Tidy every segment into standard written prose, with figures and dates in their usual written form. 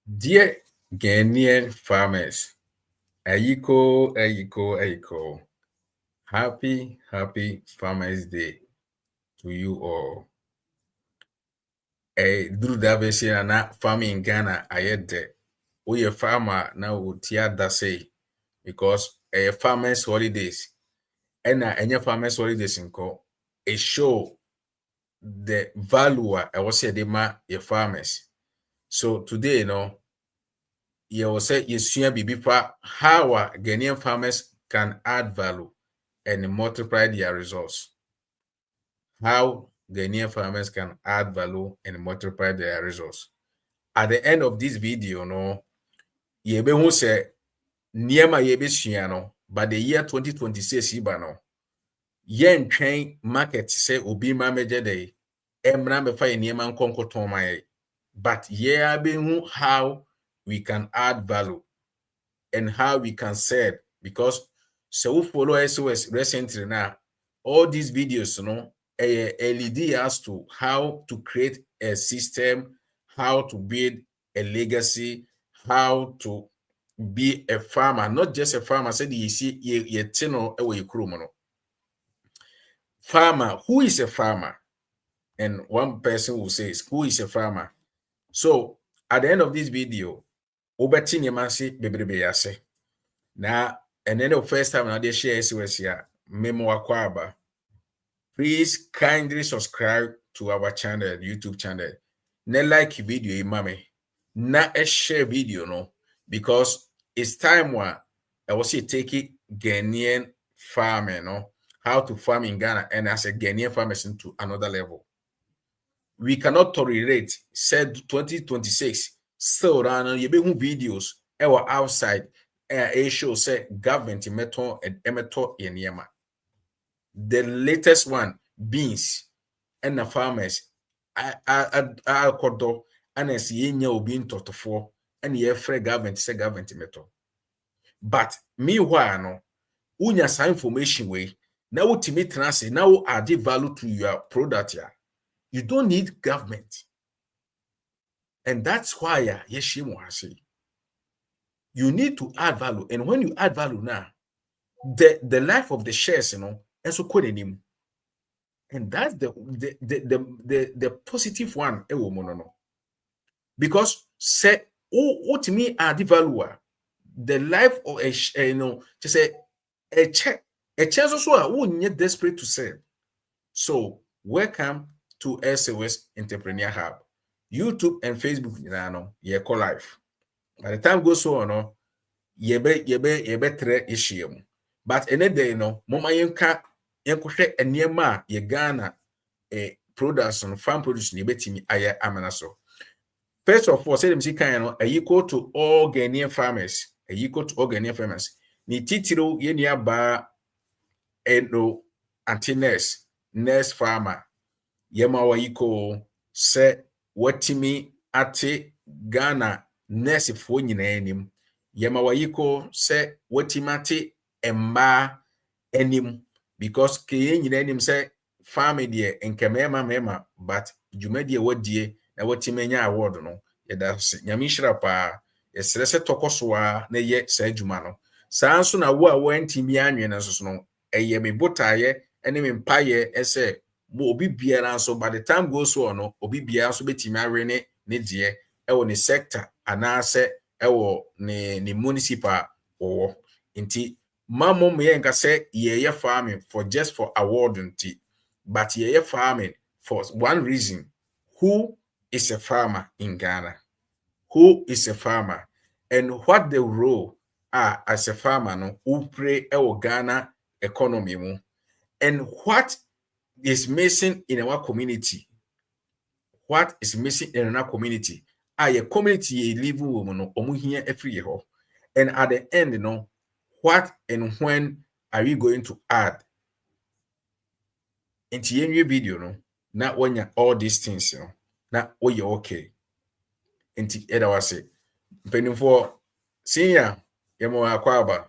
Dear Ghanaian farmers, Ayiko, happy Farmers Day to you all. Do that na farming in Ghana, I had the we a farmer now that say because farmers holidays and any farmers holidays in call a show the value I was say the farmers. So today, you will say you see how Ghanaian farmers can add value and multiply their results. How Ghanaian farmers can add value and multiply their results. At the end of this video, you will say Niema yebesua by the year 2026 ibano. Yen train market say obi ma meje day. Emra me fa niema nkonko ton my. But yeah, how we can add value and how we can sell, because so we follow SOS recently now, all these videos, lead us to how to create a system, how to build a legacy, how to be a farmer, not just a farmer. Said you see, farmer. Who is a farmer? And one person will say, who is a farmer? So at the end of this video, Obeti Nyamasi Bebrebe Yase. Now, and then the first time I share SOS here, Memo Akwaba. Please kindly subscribe to our channel, YouTube channel. Ne like video, mame. Na share video, no, because it's time one. I was taking Ghanaian farming, how to farm in Ghana, and as a Ghanaian farmers into another level. We cannot tolerate, said 2026, so you be videos outside. Show say government metal and emeto yema. The latest one, beans, and the farmers are kodo and as ye obi ntotofo and ye free government say government metal. But meanwhile, no, unya some information way now ultimate transit now add value to your product. You don't need government, and that's why you need to add value. And when you add value now, the life of the shares, and so code him. And that's the positive one. Because say what me add value, the life of a to say a check also who get desperate to sell. So welcome to SOS Entrepreneur Hub, YouTube and Facebook. You call life. By the time goes on, you be issue. But any day, mama yenka yenkohwe enema ye Ghana products on farm produce ni betimi aye amanaso. First of all, say them see kind equal to all Ghanaian farmers, equal to all Ghanaian farmers. Ni titiro ye ni aba eno anti-nurse farmer. Yema wa iko se watimi ate Ghana nurse fo nyina anim. Yema wa iko se watimate emma enim, because ke nyina anim se farm de enkemema mema, but jumadi wadie na watimenya award no yeda nyamishira pa yesrese tokosoa na ye sa juma no saa nso na wo a wantimi anwe na so no eye me botaye ene me mpaye ese mo obi biara so by the time goes on no obi biara so betimi awe ne de ewo ne sector anase ewo ne municipal wo nti mamo me yenka say ye farming for just for award nti, but ye farming for one reason. Who is a farmer in Ghana? Who is a farmer? And what the role as a farmer no who play our Ghana economy mo? And what is missing in our community? What is missing in our community? A community ye live woman no here every year. And at the end, what and when are we going to add? Into your video, not when you all these things, not when you're okay. Into Edawase. Penny for senior, Yamo Akwaba.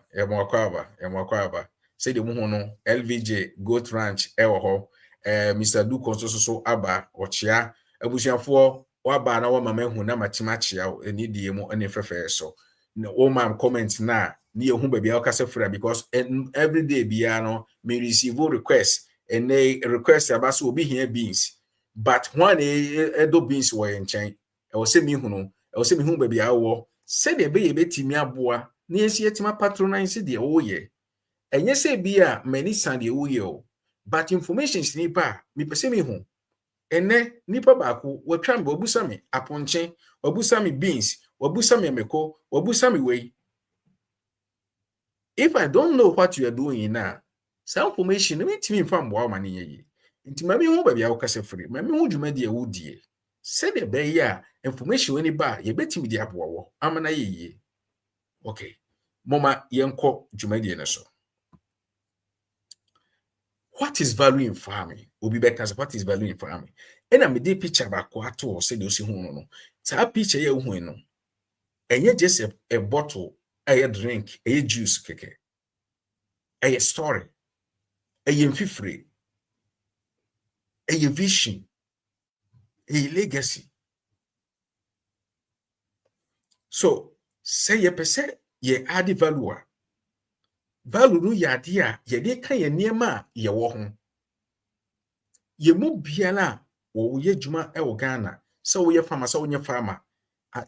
Say the Muhono, LVJ, Goat Ranch, Ewo, Mr. Duko so Abba, or Chia, Abusian for waba na wama mahu na matimachi ya eni die mu ene fefe so na woma comment na ni ehu baabi a okasa fra because every day bia no me receive request and request abaso obi hia beans but one edo beans wo yenchen e wo se mi hu no e wo se mi hu baabi a wo se de be ye betimi aboa na esi etima patronize de wo ye enye se bia mani san de wo ye o but information sniper mi pese mi hu ene nipa baako watwa mbe obusa me aponche obusa me beans obusa me meko obusa me wey. If I don't know what you are doing now, some information me timi fam bo ma ne ye nti mami hu ba bia wo kase free mami hu dwuma de wo die se de be ya information we ni ba ye betimi de aboa wo amana ye. Okay, mama yenko dwuma de ne so. What is value in farming? Obi better say what is value in farming? And I'm the picture back to say you see no. Sa picture ye hu no. Enye just a bottle, a drink, a juice keke. A story. A mfifre. A vision. A legacy. So say ye pese ye add value. Value no ya dia ye de kan ye niema ye wo ho. Ye mu biala wo ye djuma e wo Ghana so wo ye farmer so wo nye farmer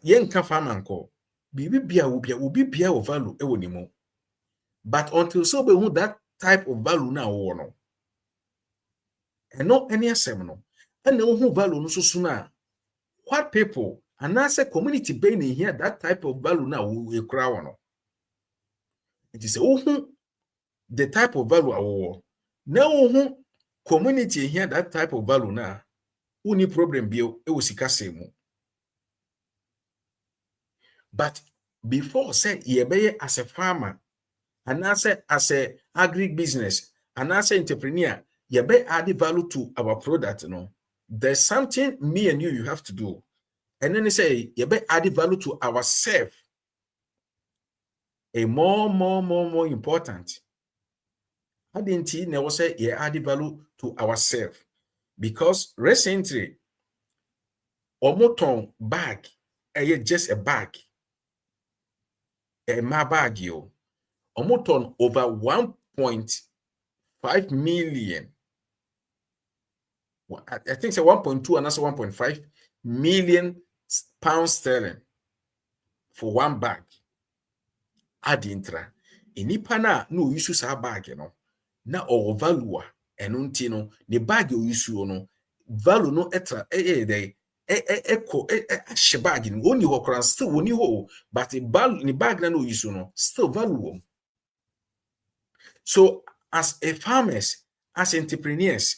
ye nka farmer nko bibi bia wo bia wo value e wo ni mu but until so be who that type of value na wo no and no any asem no and no who value no so na what people and as a community be in here that type of value na wo e kura wo no it is who the type of value wo na who community here that type of value na uni problem bio e wo sika semu. But before say ye be as a farmer and as a agri business and as an entrepreneur ye be add value to our product no there's something me and you have to do and then they say ye be add value to ourselves a more important. I didn't never say ye add value to ourselves because recently omoton bag just a bag my bag yo omoton over 1.5 million. I think it's 1.2 and also 1.5 million pounds sterling for one bag. Adintra. Inipa na no use sa bag no. Na o value eno nti no the bag you use no value no etra dey eko she bag no oni ho kran still oni ho but the bag na no use no still value. So as a farmers, as entrepreneurs,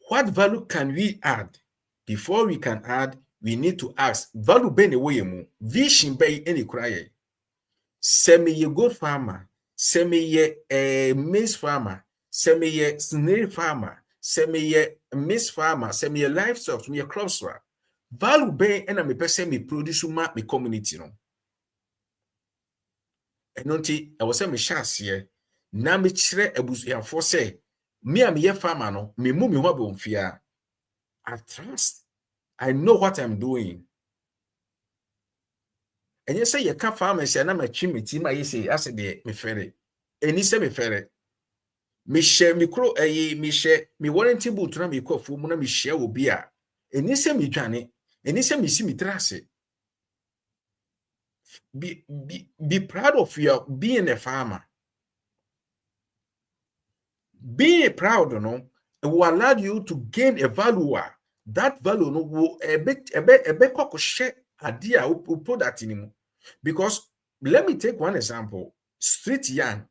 what value can we add? Before we can add, we need to ask value be ne way mu vision be any cry. Semi ye good farmer, semi ye maize farmer, semi ye snail farmer, semi ye maize farmer, semi ye livestock, semi ye crops. Value be and me person me produce ma me community no. Enonti I was say me chance here. Na me kire abusuafo say me am ye farmer no me mu me ho abomfia. I trust. I know what I'm doing. And you say you can't farmers and I'm a chimney my say as de me fere. Eni say me fere. Me share me crow me share me warranty boot na me ko fu mu na me share obi a. Eni say me dwane. Eni say me si me trase. Be proud of your being a farmer. Being proud, no, will allow you to gain a value. That value no will a bit share idea who product in. Because let me take one example. Street young,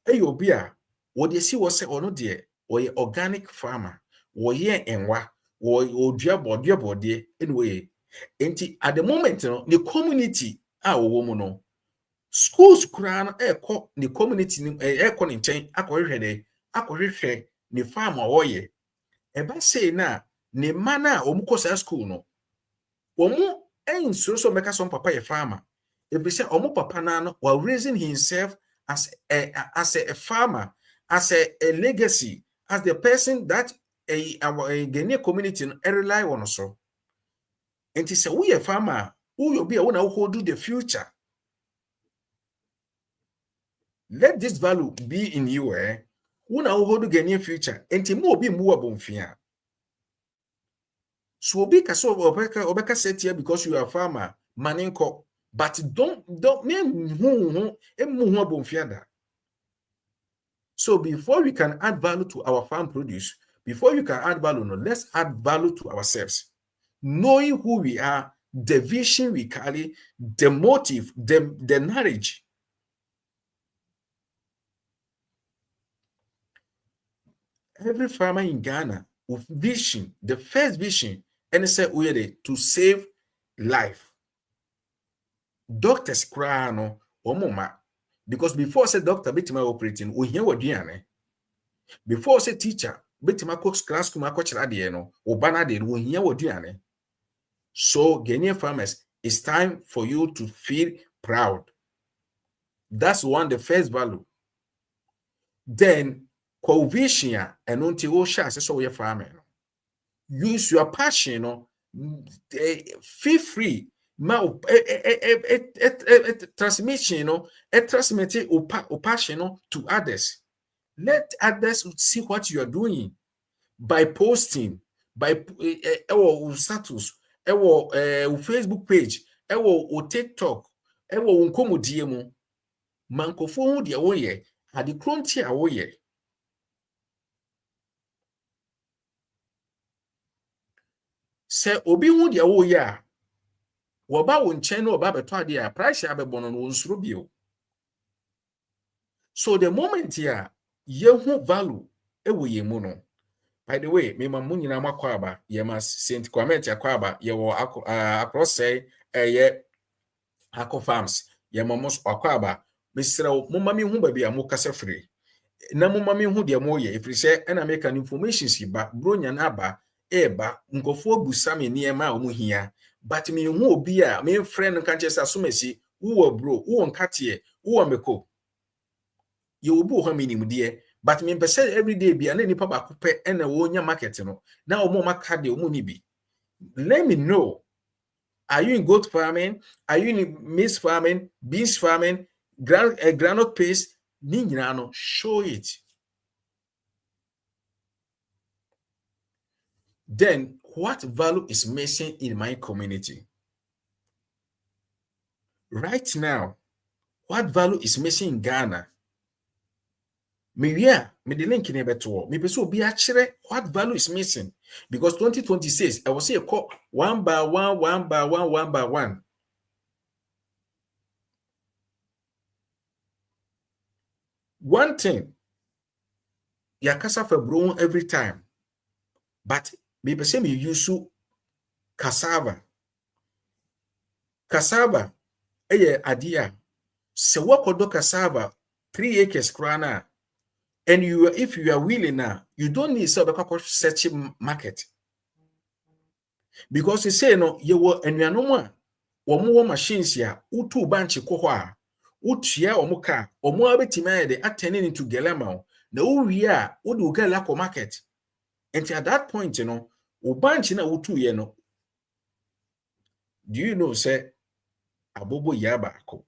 Ayobia, what you see was say or no dear, or organic farmer, or ye enwa, or dear body anyway. And at the moment, no, the community our woman no. Schools kura eko ni community ni eko ni nchen akohwehwe ni farm oye eba say na ni mana omukosa school no omu so meka so papa ye farmer ebi say omu papa na no while raising himself as a farmer, as a legacy, as the person that our Ghanaian community rely on so. And it's a we a farmer who will be a one who do the future. Let this value be in you, Una who do Ghanaian future. And Timo be more bonfia. So be kaso obeka set here because you are a farmer, maninko. But don't so before we can add value to our farm produce, before you can add value, no, let's add value to ourselves. Knowing who we are, the vision we carry, the motive, the knowledge. Every farmer in Ghana with vision, the first vision, and say we to save life. Doctors cry no omoma because before say doctor betima operating we hear what diane. Before say teacher betima cook class kuma kochira de no obana de we hear what diane. So Ghanaian farmers, it's time for you to feel proud. That's the first value. Then vision and until you share so you're farming. Use your passion, feel free. Transmission, transmit your passion to others. Let others see what you are doing by posting, by status, Facebook page, TikTok, unkomo mankofo de awoye, ade kronti awoye. Se obi hu de awoye a, woba wo nchen no oba beto ade a price abebono no nsuro bio. So the moment here, yehu value ewoye mu no. By the way, me mamu nyina makwa aba, ye mas Saint Kwame akwa aba, ye wo across say Ako Farms, ye mamos akwa aba, mesra mo mami hu ba bia mo kasa free. Na mo mami hu de mo ye, if say na make an information si ba, bronya na aba, eba, nkofo busa me niema omu hia. But me hu obi a, me friend nka chesa sumesi, uwo bro, uwo nkatie, uwo meko. Ye obu ho minim de. But me pese every day be na nipa ba kope na wo nya market no na omo maka de omo ni bi. Let me know, are you in goat farming, are you in maize farming, beans farming, groundnut paste, ni nyina no, show it. Then what value is missing in my community right now? What value is missing in Ghana? Me the link in beto. Me person be actually what value is missing, because 2026 I will say a call one by one. One thing, ya kasa for brown every time, but me person me use cassava. Cassava, idea. Se wakodo cassava 3 acres krana. And if you are willing now, you don't need to search market. Because you say no, you will and you are no more. Or more machines here, utu banchi kohwa, utia or muka, or more betimade attending into Gelama. The we are would get lack of market. And at that point, ubanchi na utu yeno. Do you know, say, abobo yaba ako?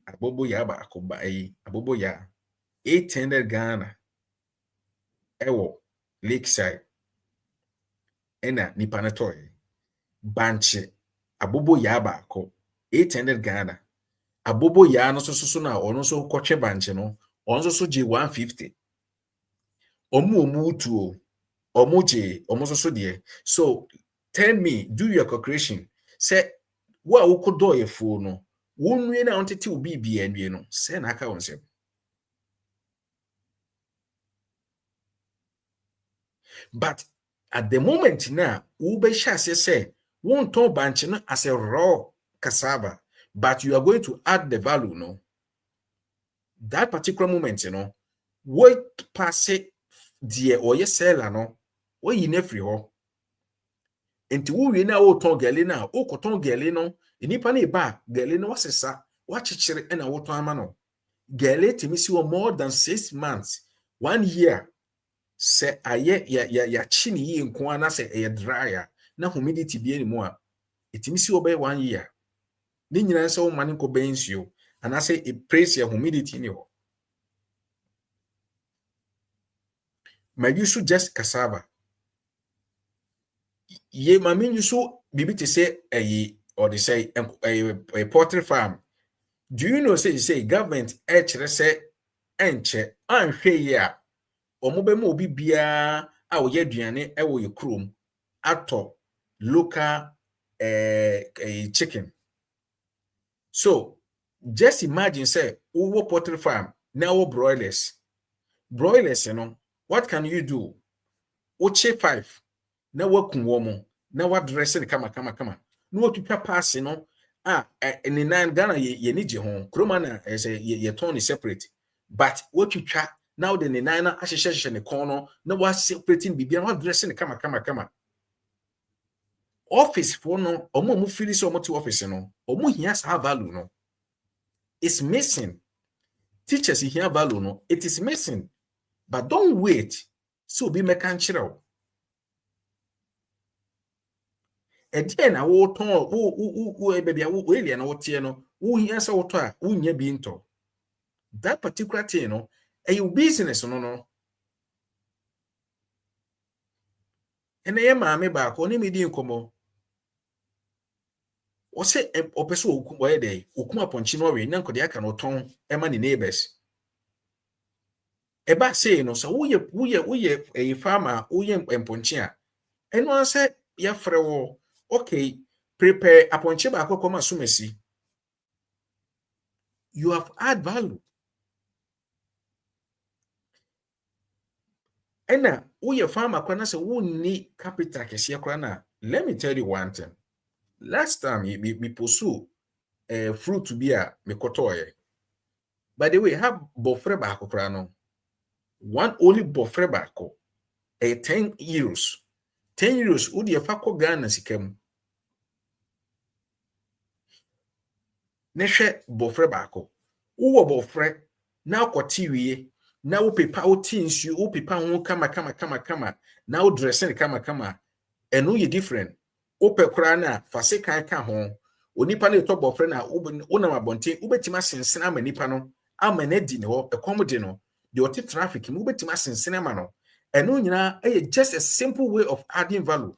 Abobo yaba ako ba abobo ya. 800 Ghana ewo lakeside ena nipanatoy banche abobo ya ba ako 800 Ghana abobo ya no so na ono so kwotwe banche no ono so je 150 omu utuo omu je omu so de. So tell me, do your calculation, say wa ukodo ye fo no wonwe na ontete obi bia nwie no say na aka wonsem. But at the moment now, Ube Shase say, won't turn banchino as a raw cassava, but you are going to add the value, no? That particular moment, what pass it, dear, or your seller, no? Or you never ho. And to we now, O ton galina, O coton galino, in Ipani ba, galino was a sa, watch it and a water mano. Gale to miss you more than 6 months, 1 year. se aye ya chini yi nko ana se e dry na humidity bi ani mu a etimi si obey 1 year ni nyina se wo mane ko bensuo ana se e praise ya humidity ni ho mayusu just cassava ye mame yusu bibi te say or they say a poultry farm. Do you know say government chere say enche anhwe ye a omobe ma obi bia a wo ye aduane e wo ye krom ato local chicken. So just imagine say wo poultry farm now broilers you know what can you do? Oche 5 na wakun wo mo na wadress ne kama no otwitwa pass no ni nan Ghana ye ni je ho kroma na ye ton separate but wotwitwa now the nan na ahyehye ne kon no na wa separating bibia na wadress ne kama office for no omo feel so omo to office no omo hia sa value no it's missing. Teachers here value no it is missing, but don't wait so be mechanical. Again, I will turn baby, I will really and what no, who hears auto, who ye be into that particular thing, no, a business, no. And I am mammy back on immediate como. Or say a person who day, who come upon Chinori, Nanko the Akan ton, a money neighbors. A bad say no, so we a farmer, who yam and ponchia. And one said, ya frewo. Okay, prepare upon Cheba Kokoma Sumesi. You have add value. And now, we farmer can say, who need capital Kesiakrana. Let me tell you one thing. Last time, me pursue a fruit to be a mekotoye. By the way, have bofre bako krano. One only bofre bako. A 10 euros. 10 euros, would your fako Ghana sikem. Neshe bofre bako. Uwo bofre. Now kwa tiwiye. Now pepa o things you pepa won kama. Now dressing kama. And no ye different. Ope kra na fase kan ka ho. Onipa na to bofre na wona mabonten ubetima sensena ma nipa no ama na di ne ho ekom di no the oti traffic mu ubetima sensena ma no. And no nyina just a simple way of adding value.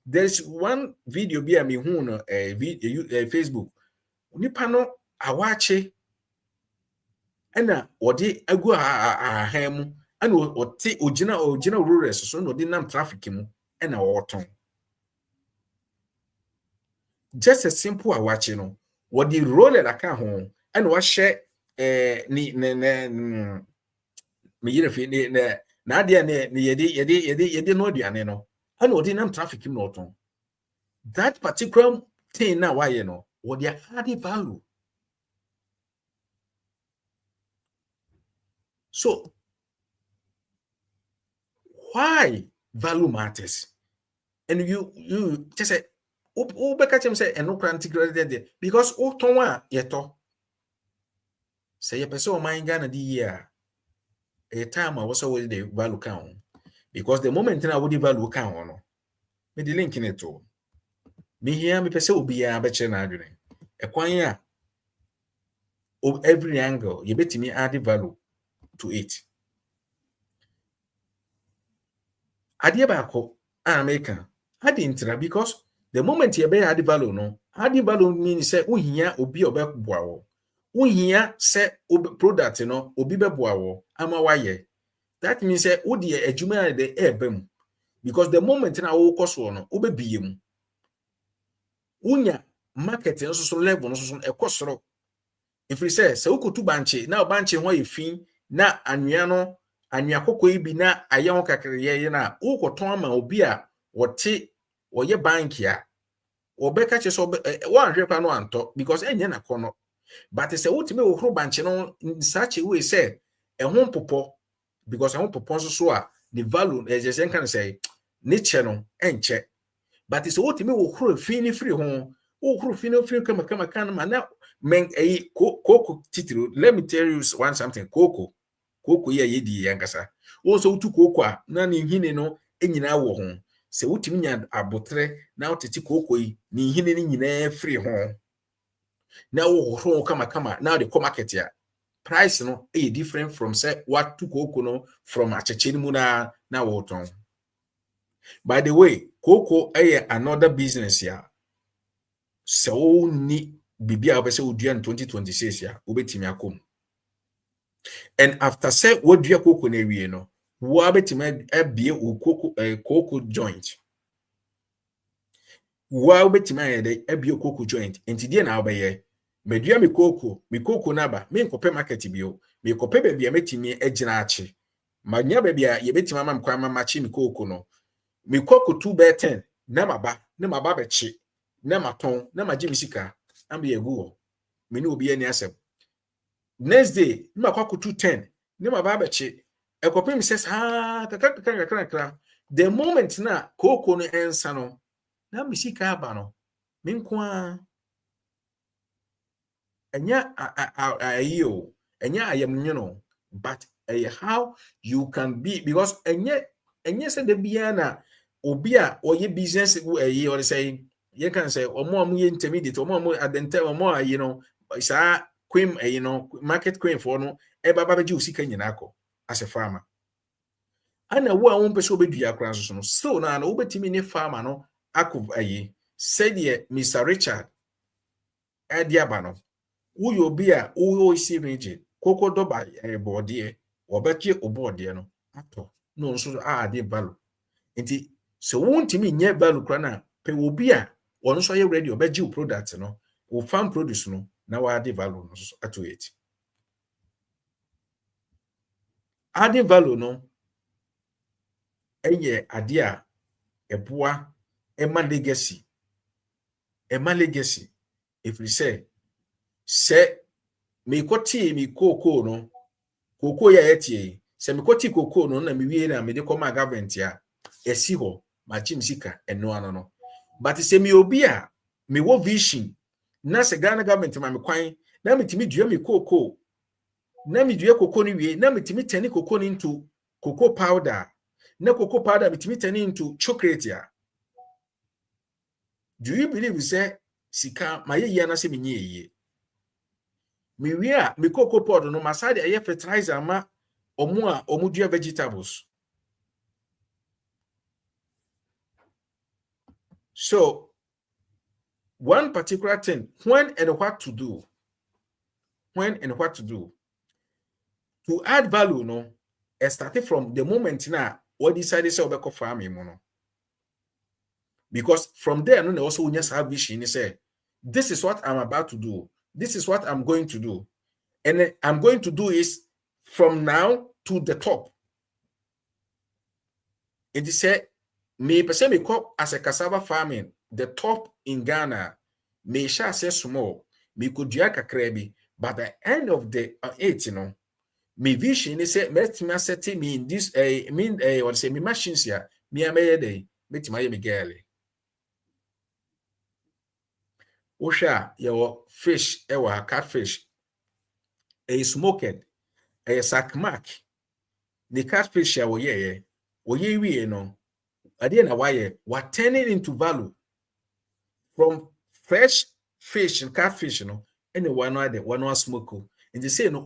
There's one video bi me hu no Facebook. Onipa no awache ena odi agu ha mu ana oti ogina rurers so no di nam traffic mu ena woton. Just a simple awache no what the roller la ka ho and what share me yire fi na dia ne yede no aduane no and what nam traffic mu no ton. That particular thing na why no what they add value. So why value matters? And you just say say no there because ton yeto say your person mind Ghana the year a time I was always the value count because the moment I would value count no me the link in it all me here me person will be a better na adwene e kwan ya of every angle you bet me add value to it. Ade ba ko America ade intra because the moment you be add value no add value means say uhia obi obeboa wo uhia say product no obi beboa wo ama waye. That means say odi adwuma de ebem because the moment na wo koso no obebiye mu unya market no so level no so ekosoro. If we say ukotu banche na banche ho yefin na anwea no anwea kokko ibi na aye ho kakreye na ukoton ama obi a wote oye bank ya obeka che so wan hwekwa no anto because enye na kono but say utime wo hro banche no such a way say ehon popo because ehon popo so a the value as you can say nature no enche but say utime wo hro fini free ho wo hro fini free kama na men cocoa titiro. Let me tell you something. Cocoa cocoa ye di yankasa also utu cocoa na ni hine no enyina wo ho se wutimi nya abotre na wotete cocoa yi ni hine ni nyina free ho na wo ho kama na the market ya price no e different from say what to cocoa no from achecheni mu na wo ton. By the way, cocoa another business ya so ni bibia obese odua in 2026 ya obetimi akom. And after say wodua cocoa na wie no wo betimi abie cocoa joint. Wo betimi ayede abie cocoa joint entidie na obeye medua me cocoa na ba me nkope market bio me kope ba bia metimi agina achi manya ba bia ye betimi amam kwa mamachi me cocoa no me cocoa 2 by 10 na maba be chi na maton na maji misika ambe egu me ni obi ani asem next day na cocoa 210 na maba be chi ekopem says kaka the moment na cocoa no ensa no na misika aba no me nko enya ayo enya ayamnyo but how you can be because enya say the bia na obi a oye business or say you can say omo ye intermediate omo adente omo sa queen market queen for no e baba beji usika nyina akọ as a farmer ana wo a won pese obedua kran so no still na obetimi ne farmer no akọ said ye Mr. Richard Ediaba no uyo bia uyo isi region koko doba body obeche obode no ato no nso ade value nti so wontimi nye value kra na pe obi a ono so ye ready obeje product no o farm produce no na wa ade value no so ato it ade value no eye ade a eboa ema legacy if we say me koti mi cocoa no cocoa ya etie se me koti cocoa no na me wie na me de koma government ya esi ho ma chimsika eno ano no but se me obi a me wo vision na se Ghana government ma me kwan na metimi dua me cocoa na me dua cocoa ni wie na metimi tani cocoa ni into cocoa powder na cocoa powder metimi tani into chocolate ya. Do you believe say sika ma ye na se me nye me wia me cocoa pod no masade aye fertilizer ma omudua vegetables. So one particular thing when and what to do to add value no started from the moment na what decided say obeko farming no because from there no also we just have vision say this is what I'm about to do, this is what I'm going to do, and I'm going to do is from now to the top. It is said me person me call as a cassava farming the top in Ghana me shall say small me could kakrebi but the end of the me vision is say me set me in this what say me machines here me ameye day met my me girl osha your fish catfish smoked sackmark the catfish ya oye we no ade na why what turning into value from fresh fish and catfish any one smoke and they say no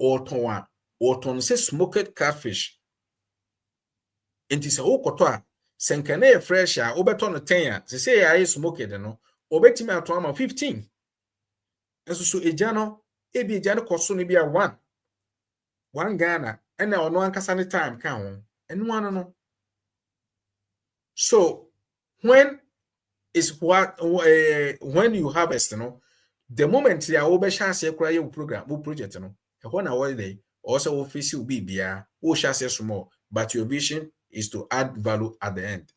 auton say smoked catfish and this okoto a senkane fresh a obeto no 10 a say ya smoked no obetimi ato am 15 enso so eja no koso no bia 1 Ghana and na ono ankasa ne time kan ho eno ano no. So when you harvest the moment ya obesha ekura your program project na what they also office will be bia o sha small but your vision is to add value at the end.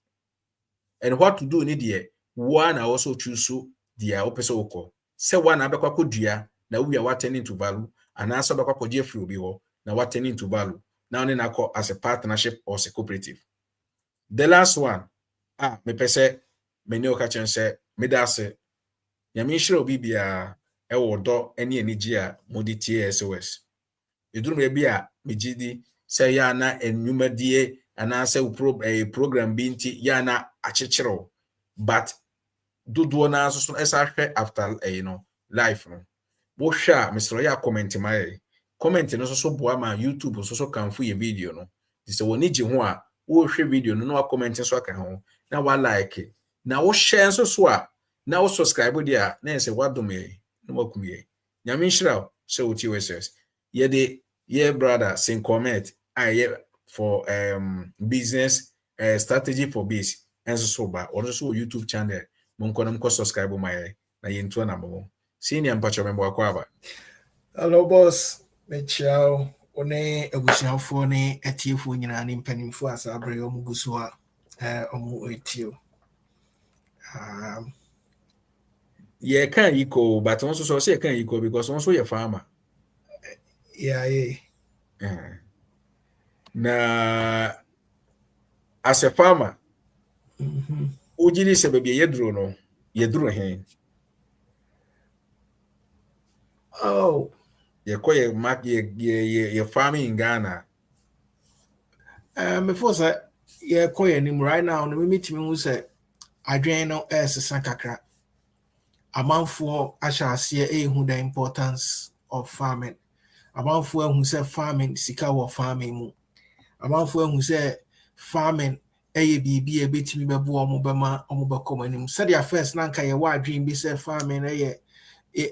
And what to do there one also choose the opesa oko say one abekwa kodua na we are turning into value and also abekwa koje free obi ho na what turning into value now na call as a partnership or as a cooperative. The last one me pese me ne okachen say me da se ya me hire obi bia e wo do ene anigi a modi tie SOS eduru me bia me gidi say ya na enwumadie ana say program bi nti ya na achechero but dodo na so esa hwe after life no wo hwe a Mr. ya comment my comment no so boa ma YouTube so kanfo ye video no say woni gi ho a wo hwe video no na comment so aka ho na wa like na wo share so a na wo subscribe dia na say wadome no makumie nyame nhyira so wo TOSS ye brother sin comment for business strategy for biz and so ba also YouTube channel monko subscribe my na yentu na mo senior mpacho membo akwaba. Hello boss mechao one abusuafo ne atiefo nyina ne mpanimfo asabre omuguso a omu etio yeah can equal but also so say can equal because also your farmer yeah na as a farmer ujiri se baby yedro hen oh ye mark ye farming in Ghana before say ye koye nim right now no me timi hu say adwen no esesa kakra amanfo ahyase ehu the importance of farming amanfo ehu say farming sika wo farming mu amanfo ehu say farming eye bibi e betimi bebo omo bema omo bekomanim said ya first na nka ye wa adwen bi say farming eye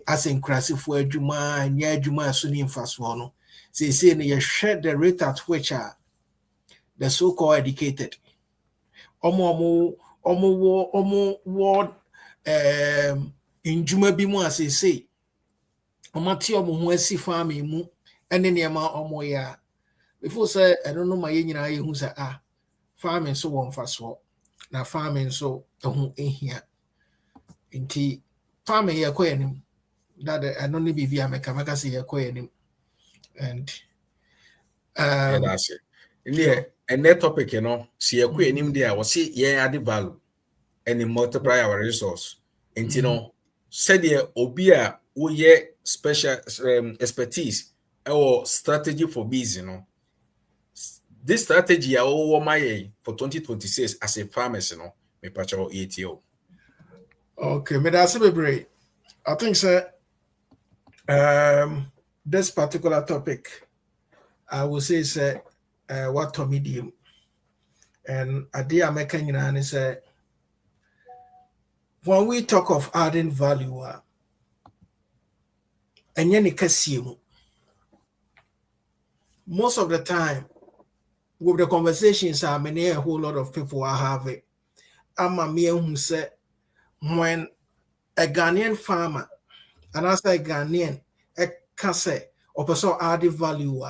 asenkrasifo adwuma nya adwuma so ni mfaso no say ne ye hwe the rate at which the so-called educated omo injuma bi mu asese omati omo ho asi farming mu ene ne ma omo ya before say eno no ma ye nyina ye hu say farming so won faso na farming so ehun ehia nti farming ye koyenim that eno ne bibia meka say ye koyenim and that's it and that topic see ye koyenim there was see ye add value and multiply our resource and said ye obi a wo ye special expertise or strategy for business this strategy I owe my for 2026 as a pharmacy me patch about ATO. Okay, me that's a I think sir this particular topic I will say sir what to medium and idea making and say when we talk of adding value and yani most of the time with the conversations I many a whole lot of people are having I'm a mere who said when a Ghanaian farmer and I say Ghanaian a case or person add value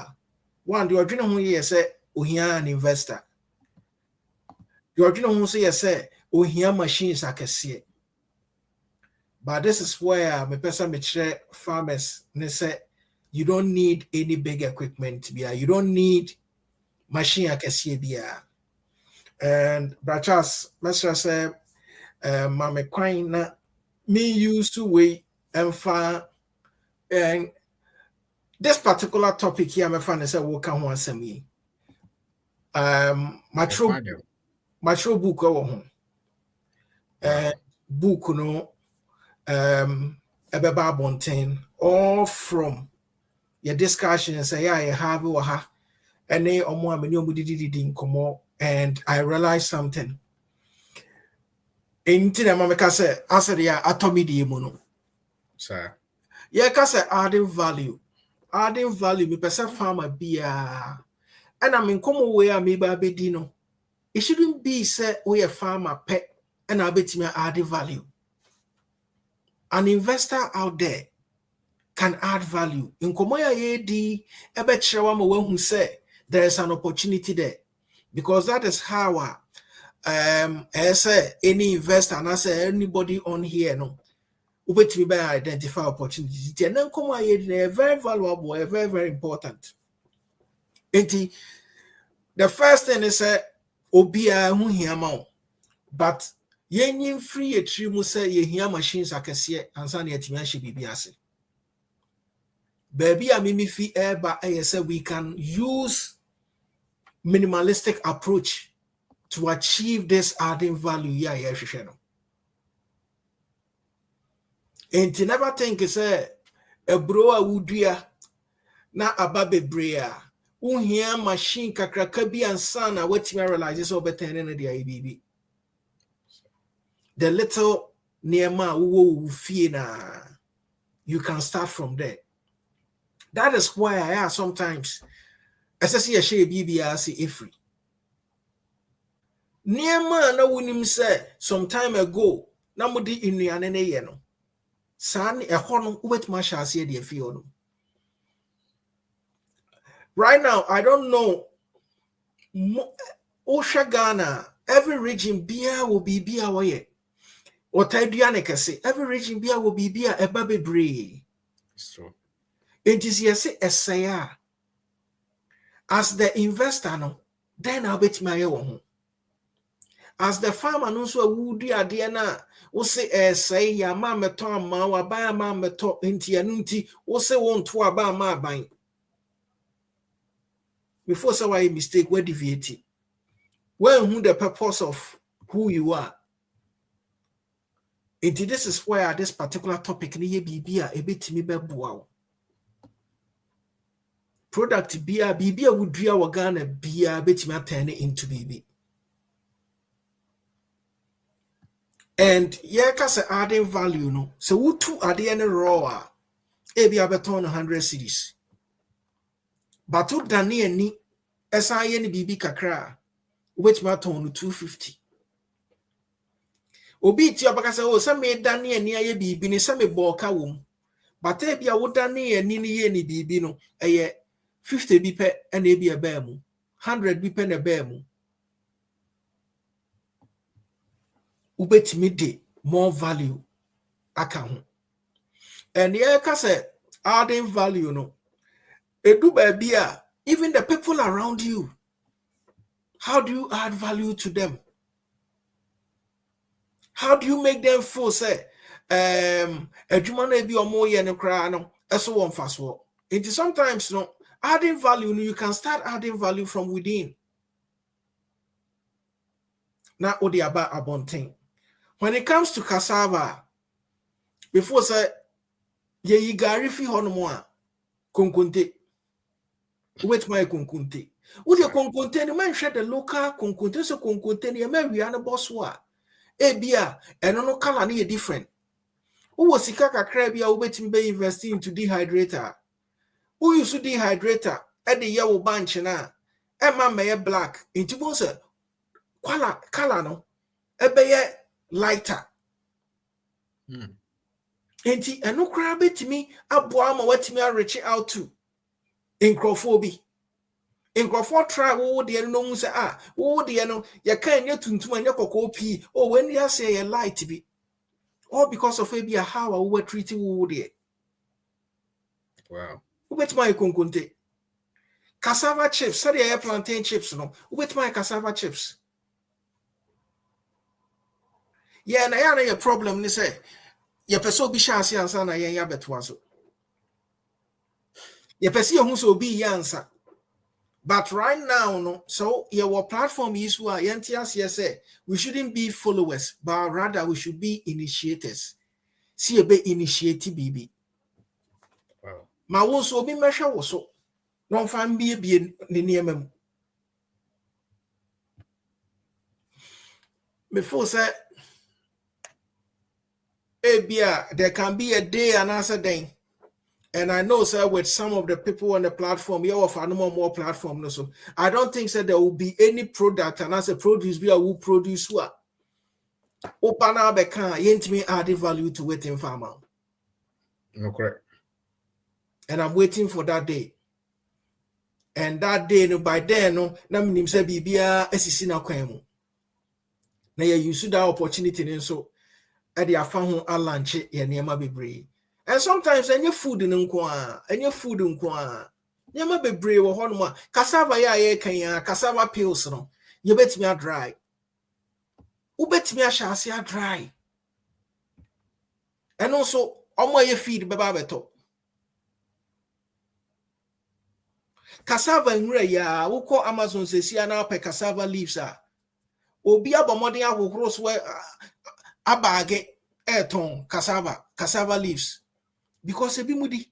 one the original who you say an investor the original who say machines I can see but this is where my person farmers they say you don't need any big equipment you don't need machine I can see and Brachas Master said Mama Quine me used to wait and find and this particular topic here my friend said what can one send me my true book and book no Ebeba Bontain all from your discussion and say I have or have and they or more didn't come and I realized something. Inti na mama kase asere ya atomi di mono. Sir. Yeah, kase adding value. Adding value me pesa farmer bia. And I mean come way me ba bedi no. It shouldn't be say we a farmer pet and I bet me adding value. An investor out there can add value. In Komoya Yedi, ebet shawama who say there is an opportunity there. Because that is how as any investor and I say anybody on here no ubet me by identify opportunities. And then Komoya Yedi very valuable, very, very important. And the first thing is obia who hear more. But yen free a tree mu say ye hear machines akese ansa na yetimi ahye bibiase baby a mimi fi eba say we can use minimalistic approach to achieve this adding value. Yeah, and to never think is a bro a wudua na aba bebre a machine kakraka bi ansa na watimi realize so better than the IBB. The little nearma wo fie na you can start from there. That is why I ask sometimes SSC a share BBR say free. Nearma na wunim say some time ago na mudi inuane ne ye no. San e hono wet ma sha ase de fie no. Right now I don't know Osha Ghana, every region beer will be beer way. Or Taidiane can say, every region beer will be beer a baby bree. So it is yes, a as the investor, no, then I'll bet my own. As the farmer knows what would you Diana, will say, say, ya mamma tom, ma, buy a mamma top into your nunti, will say, won't to about my buying. Before so I mistake, where deviating. Well, who the purpose of who you are. And this is where this particular topic ni be a bit me wow. Product beer would be our Ghana beer bit me turn it into BB. And yeah, cause adding value no. So who two are the any raw a be a beton 100 cities. But to Dani and ni SIN BB kakra which my tone 250. Obi ti abaka say, oh, some me Dani and near BB ni some boka wom. But if you would done near Nini any BB no, a 50 bipe and a be a bemu, 100 bipe and a bemu. Ubet midday more value account. And yeah, cause adding value no. A do baby, even the people around you. How do you add value to them? How do you make them feel say a human be or more yen cry no so one fast walk? It is sometimes no adding value, you can start adding value from within. Now what the about abonting. When it comes to cassava, before say ye gari fi hono konkonte. Wait my konkonte. Would your konkonte the man share the local konkonte so konkonte ni me wi an boss wa. Ebia eno no color ni different. Who was sika kakra bia wo betimi be invest into dehydrator. Who use dehydrator e de ye wo bunch na e ma me black into bo say color no e be ye lighter. Enti eno kra betimi aboa ma watimi reach out to incrophobia. Incropho try wo de no mu say wo de no ye kan nya tuntum anya kokopi oh when you say ye light bi all because of maybe how we were treating wo de. Wow. Who bet my konkonte cassava chips, sorry plantain chips no. Who bet my cassava chips? Yeah, na ya na your problem ni say ye person bi chance ansa na yen ya betwa so. Ye person ye hu so bi yansa. But right now, no, so your platform is where NTS say we shouldn't be followers, but rather we should be initiators. See a bit initiative, baby. Wow. My also be measure also. No fan be near me. Before say, there can be a day and answer day. And I know, sir, with some of the people on the platform, you offer no more platform. No, so I don't think that there will be any product and as a produce, we will produce what. Open up a can, yent me adding value to waiting farmer. No, correct. And I'm waiting for that day. And that day, no, by then, no, na minim say bibia esisi na kwemu. Na ye use that opportunity and so at the afan a lunch ye niema bebre. And sometimes any food in nkwa, any food nkwa. Niema bebre wo honoma cassava ya ye kan ya cassava peels no. You bet me a dry. U bet me a shasi a dry. And also omo ye feed beba beto. cassava nwura ya wokɔ Amazon sesia na pɛ cassava leaves obi abɔmɔden ahohoro so abaage ɛton cassava leaves because ebi mudi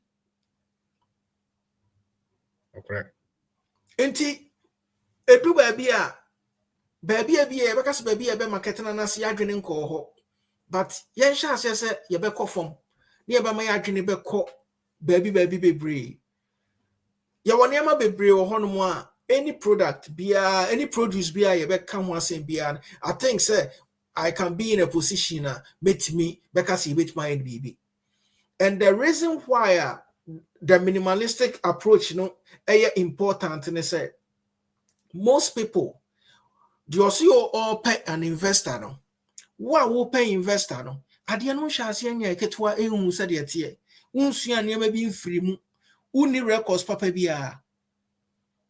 okay enti edu baabi a yɛbɛka sɛ baabi a yɛbɛ market na nase adwene nkɔɔ hɔ but yɛnhyɛ aseɛ sɛ yɛbɛkɔ fam na yɛbɛma yɛ adwene bɛkɔ baabi bebree yɛwɔ nneɛma bebree wɔ hɔnom a any product biara any produce biara yɛbɛka ho asɛm biara I think say I can be in a position met me because you met my baby. And the reason why the minimalistic approach is important and say most people do you see all pay an investor no what will pay investor no adeɛ no hyɛ ase anya ketewa ehu sɛ deɛ tie unsua nneɛma bi mfiri mu uni records papa biara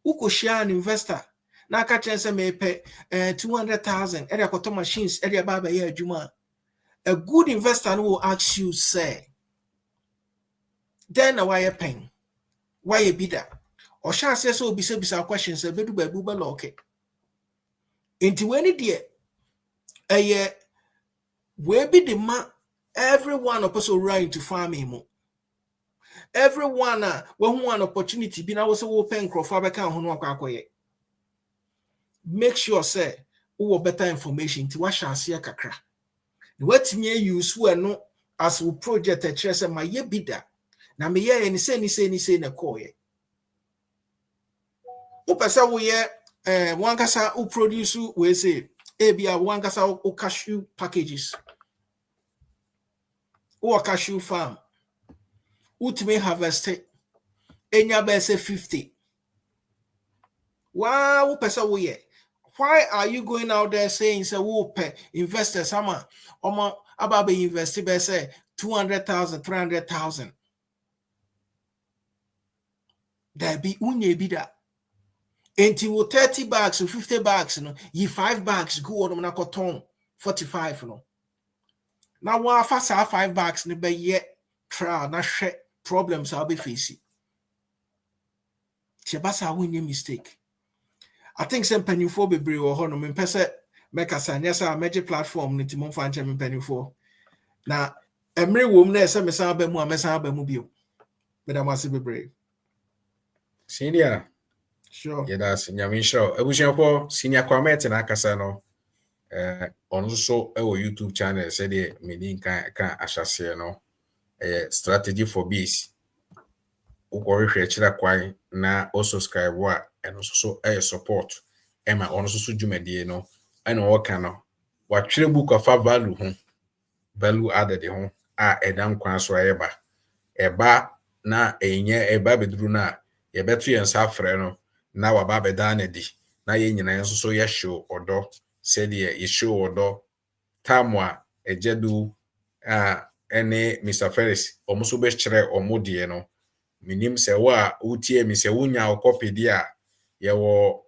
ukoshia an investor na aka kyerɛ sɛ mepɛ 200,000 ɛde akɔtɔ machines ɛde aba abɛyɛ adwuma a good investor will ask you say then why you paying why you bidder or shall say so bisa questions a bedu babu baloke into when dear where be the ma everyone also right to farming everyone when one opportunity be now so open crofabeka hono make sure say who better information to what shall see a kakra what me use who no as we project a chess my ye bidder na me ye any say na call ye upesa we ye one kasa who produce we say ebia one kasa o cashew packages or cashew farm ultimate harvest enya be say 50 wow upesa we ye why are you going out there saying say we pay investors ama omo about invest be say 200,000 300,000 there be unye bi da until 30 bags or 50 bags ye 5 bags go on na koton 45 no now wa fa sa 5 bags ne be ye trial na hwe problems I'll be facing chebasa unye mistake I think some pennyfo bebre wo ho no me pese make asanya sa magic platform ne timo fa nche me pennyfo na emre wom na ese me sa ba mu a me sa ba mu bio me da mase bebre senior sure yeah that's nyame show ebusuafo senior comment na akasa no on so YouTube channel say the meaning kan ahyase no strategy for bees ukọrehwe chira kwan na o subscribe wa eno so support ema ono so dwumadie no ena o ka no wa twere book of value added ho a edam kwan so eba na enye eba beduru na ye beto ye nsa frɛ no na wa ba beda na di na ye nyina so ye show odo said ye show odo tamwa ejedu ene Mr. Ferris omuso be kyerɛ omodie no minim se wa utie mi se wunya copy dia ye wo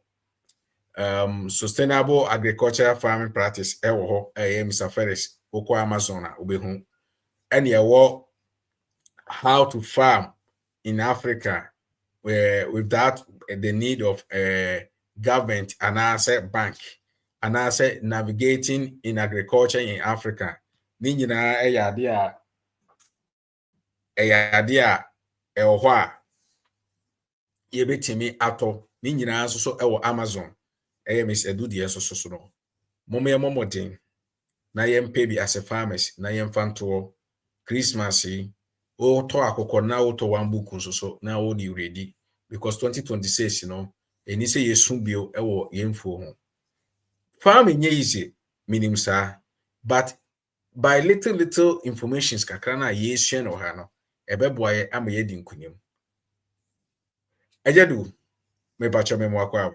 sustainable agricultural farming practice ewo ho Mr. Ferris oko Amazon a obehu ene ye wo how to farm in Africa without the need of government and asset bank and asset navigating in agriculture in Africa ni nyina eyade a ewo ho a ye betimi ato ni nyina so ewo Amazon Miss Edudie so no momodin na yempe bi as farmers na yemfanto Christmas o to akoko na o to one book so na o di ready because 2026 eni say yesu bio ewo yemfo ho farming easy minim sa but by little informations kakra na yesua no ha no ebeboa ye ama ye di nkunim ejedu me pacho me mwakwa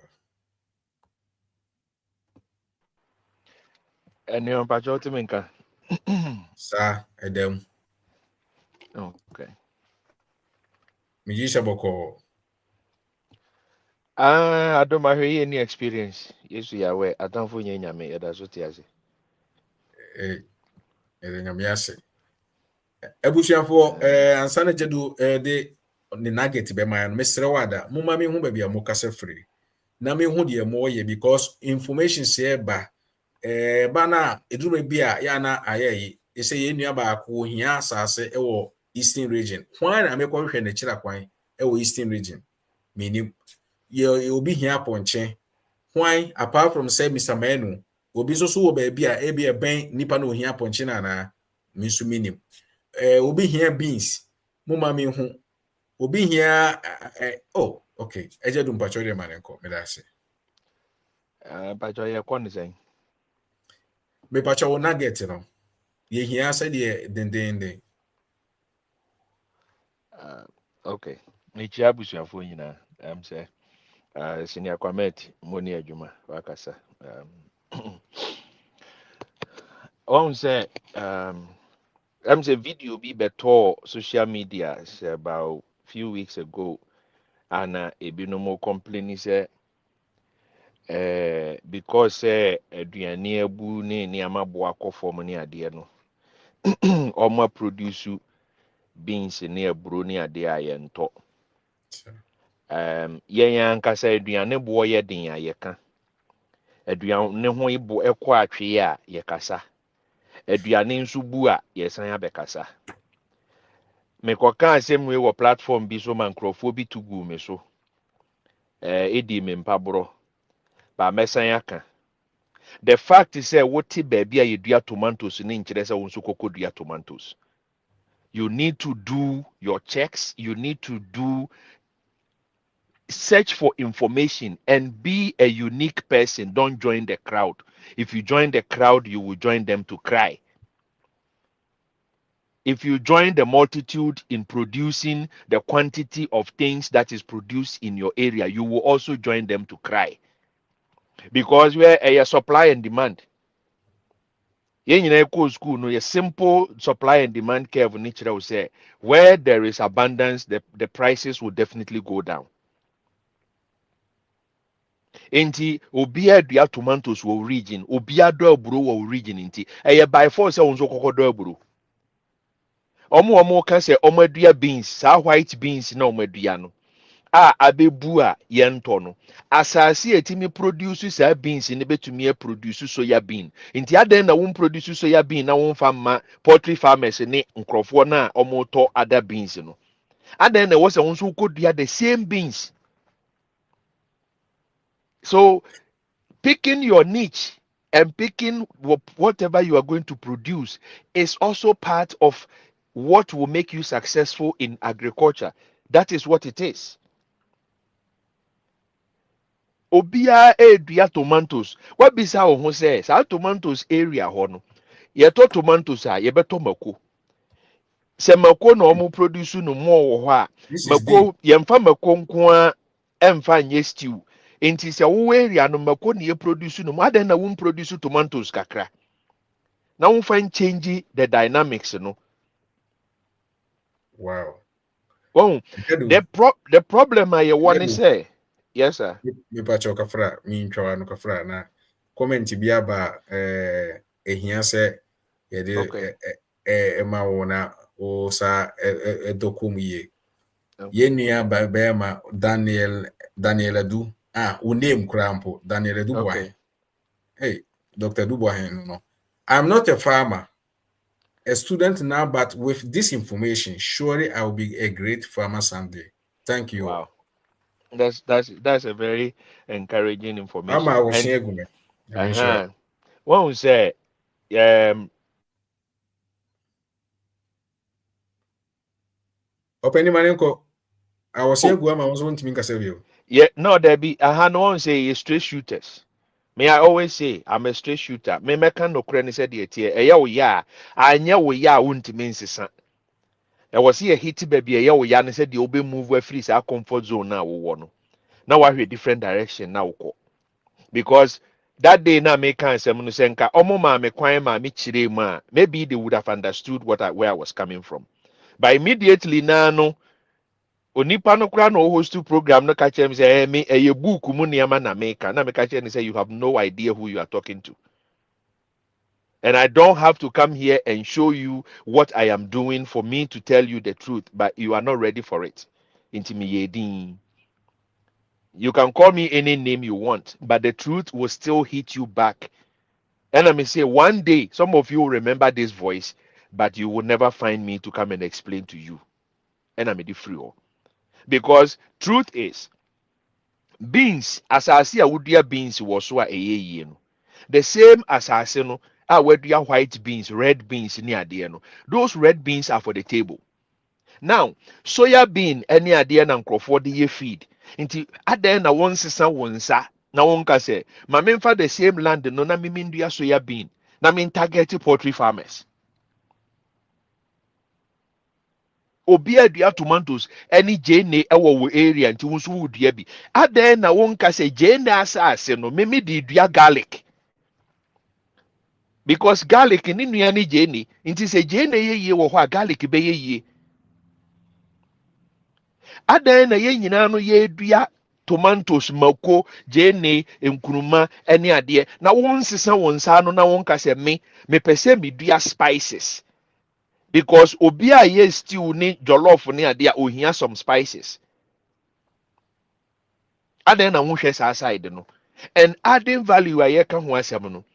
And you're pacho timinka sa edem okay mijisha boko I don't have any experience. Yes, we are aware. I don't for nyame. That's what he nyamiase ebusuafo ansana jedu de ne nugget be ma no mesere wada mo ma me hu ba bia mo kasa free na me hu de mo ye because information se ba ba na eduru bi a ya na ayeyi ese ye nua ba ko hia asase e wo eastern region kwan na me ko hwe na kira kwan e wo eastern region menim ye obi hia ponche kwan apart from say Mr. Menu obi so wo ba bia e bia ben nipa na ohia ponche na na me so minim obi hia beans mo ma me hu obi hia oh okay eje dum pacho de manenko me da se Pacho ye kon sen. me pacho wo nugget no ye hia se de den Okay. Me chia busuafo nyina. Say senior committee money adwuma wakasa. On say say video be better social media say about few weeks ago and ebinom mo complaining say because aduane abu ne nneɛma boa kɔ fam ne adeɛ no ɔma produce beans ne aburo ne adeɛ a yɛntɔ yɛn ankasa aduane boɔ yɛ den a yɛka aduane ho ibo ɛkɔ atwee a yɛkasa aduane nso bu a yɛsan abɛkasa mekɔka asɛm wei wɔ platform bi so ma nkurɔfoɔ bi to gu me so ɛdi me mpaborɔ ba mɛsan aka the fact is that wote baby a yɛdua tomatoes ne nkyerɛ sɛ wo nso kɔkɔ dua tomatoes you need to do your checks you need to do search for information and be a unique person. Don't join the crowd. If you join the crowd, you will join them to cry. If you join the multitude in producing the quantity of things that is produced in your area, you will also join them to cry. Because we're a supply and demand. School, no, a simple supply and demand curve nature will say where there is abundance, the prices will definitely go down. Enti obia dua tomatoes wo region obia do aburo wo region nti eye by force wonso kokodo aburo omo ka se omo adua beans sa white beans na omo adua no abebu a yento no asase etimi produce sa beans ne betumi produce soya bean nti aden na won produce soya bean na won fa ma poultry farmers ne nkrofo na omo to other beans no aden na wo se wonso kodua the same beans. So picking your niche and picking whatever you are going to produce is also part of what will make you successful in agriculture. That is what it is. Obia edua tomatoes. What bisa ho says our tomatoes area hono. Yeto tomatoes a yebeto mako. Se mako no omo produce no more wo a this is deep mako yemfa mako nko a emfa nye stew. Enti se wo area no mako ne produce no adan na wo produce tomatoes kakra. Na wo find change the dynamics no. wow Oh, the problem I want to say. Yes sir. me pacho kafra mi ntwa no kafra na comment bi aba ehia se ye Okay. de ma wo na o sa dokum ye ye nua ba ma Daniel Adu o name crampo Daniel Adu boy. Okay. Hey Dr. Dubois no I'm not a farmer, a student now, but with this information surely I will be a great farmer someday. Thank you. Wow. That's a very encouraging I'm information. I was And saying I mean sure one will say open manenko I was saying oh go am I was want to make a yeah no there be no one say straight shooters. May I always say I'm a straight shooter. Me meka no kra ni said the tie e ya wo ya anya wo ya wontimi nsesa. E was here hit baby e ya wo ya ne said the obe move we free sa comfort zone na wo no. Na wa hwe different direction na wo because that day na me kan sem no senka omo ma me kwan ma me chire mu a maybe they would have understood where I was coming from. But immediately na no onipa no kra no host to program no ka chem say me e book mu niam na me ka chem say you have no idea who you are talking to. And I don't have to come here and show you what I am doing for me to tell you the truth, but you are not ready for it. Inti me ye din. You can call me any name you want, but the truth will still hit you back. And I may say, one day, some of you will remember this voice, but you will never find me to come and explain to you. And I'm a free. Because truth is, beans, as I see a would beans was so a ye no. The same as I say no, where do you white beans, red beans near the no. Those red beans are for the table. Now, soya bean any idea na nkrofo de ye feed. Nti adan na won sesa wonsa na won ka say, "Ma memfa the same land no na me ndua soya bean na me target poultry farmers." Obi adua tomatoes any jene ewo wo area nti wo so wo dua bi. Adan na won ka say jene asase no me de dua garlic. Because garlic ni nua ni jene, nti say jene ye wo ho a garlic be ye. Adan na ye nyina no ye dua tomatoes mako jene enkuruma ene ade na won sesa won sa no na won ka se me pese me dua spices because obi a ye stew ni jollof ni ade a ohia some spices. Adan na won hwe sa side no, and adding value a ye ka ho asem no,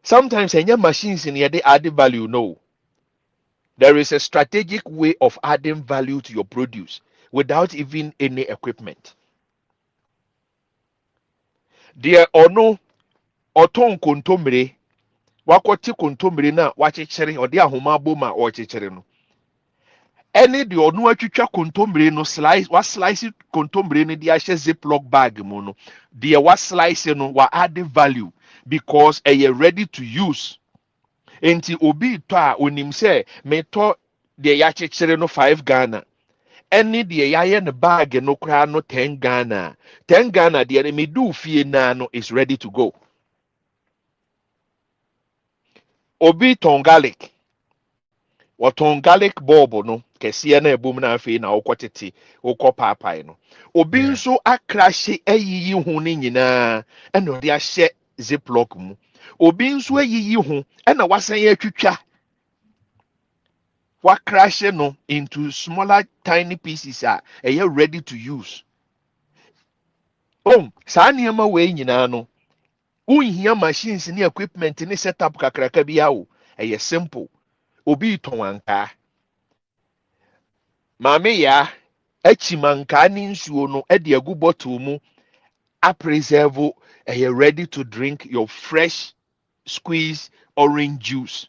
sometimes enya machines ni ye de add value. No, there is a strategic way of adding value to your produce without even any equipment. Deɛ ɔno ɔtɔn kontomire wakɔte kontomire na wakyekyere ɔde ahoma abom a ɔkyekyere no ɛne deɛ ɔno atwitwa kontomire no slice kontomire no de ahyɛ ziplock bag mu no deɛ slice no add value because ɛyɛ ready to use. Enti obi tɔ a onim sɛ metɔ deɛ yakyekyere no 5 Ghana ɛne deɛ yɛayɛ no bag no koraa no 10 Ghana. 10 Ghana deɛ no medu fie na no is ready to go. Obi ton garlic. Waton garlic bulb no kɛseɛ na ebom na afei na wokɔtete wokɔ paapae no. Obi nso akrahye ayiyi ho ne nyinaa ɛna ɔde ahyɛ ziplock mu. Obi nso ayiyi ho ɛna wasan atwitwa wakrahye no into smaller tiny pieces a ɛyɛ ready to use. Saa nneɛma wei nyinaa no unhia machines ne equipment ne setup kakraka bi awo. Ɛyɛ simple. Obi ton anka. Maame ya achimanka ne nsuo no e de agu bottle mu a preserve ready to drink your fresh squeeze orange juice.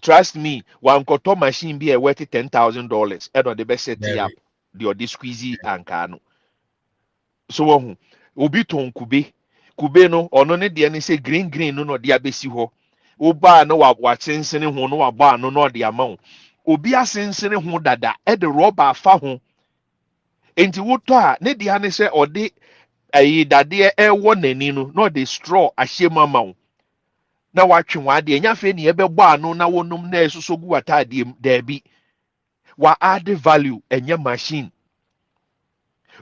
Trust me, one koto machine be worth $10,000 and on the best set up the squeezy anka no. So obi ton kube no ono ne de ne say green no no de abesi ho. Oba no wa sensene ho no wa ba no no de ama. Obi asensene ho dada e de rubber afa ho. Enti woto a ne de ane say ode ayi dade e wo nani no no de straw ahye mama. Na watwe wa de nya fe ne e bebo ano na wonum na esoso gu atade da bi. Wa add value enye machine.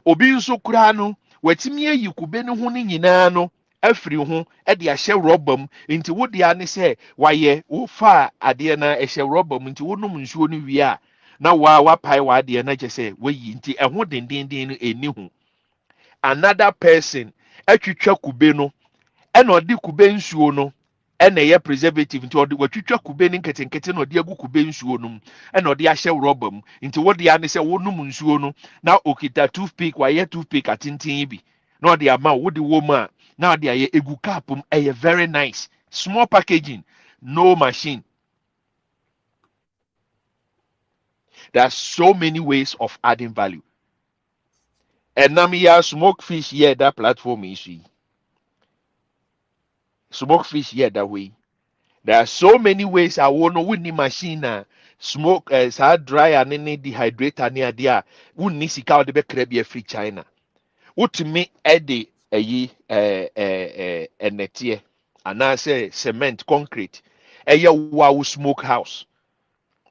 Obi nso kura no watimi ayi kube ne ho ne nyinaa no afiri ho e de ahye rubber mu nti wo de ane say waye wo fa ade na ehye rubber mu nti wonum nsuo no wi a na wa pai wa ade na je say wayi nti eho dendenden no eni ho. Another person atwitwa kube no e na ode kube nsuo no e na ye preservative nti ode watwitwa kube ni nketenkete na ode agu kube nsuo no e na ode ahye rubber mu nti wo de ane say wonum nsuo no na okita toothpick wa ye toothpick atintin bi na ode ama wo de wo ma na ode aye egu cap mu e very nice small packaging no machine. There are so many ways of adding value. And now me ya smoke fish here that platform is smoke fish here that way. There are so many ways I want to win the machine smoke dry and any dehydrator near there. Wouldn't need sika the be free China. What me eddy a netie and I say cement concrete a wow smoke house.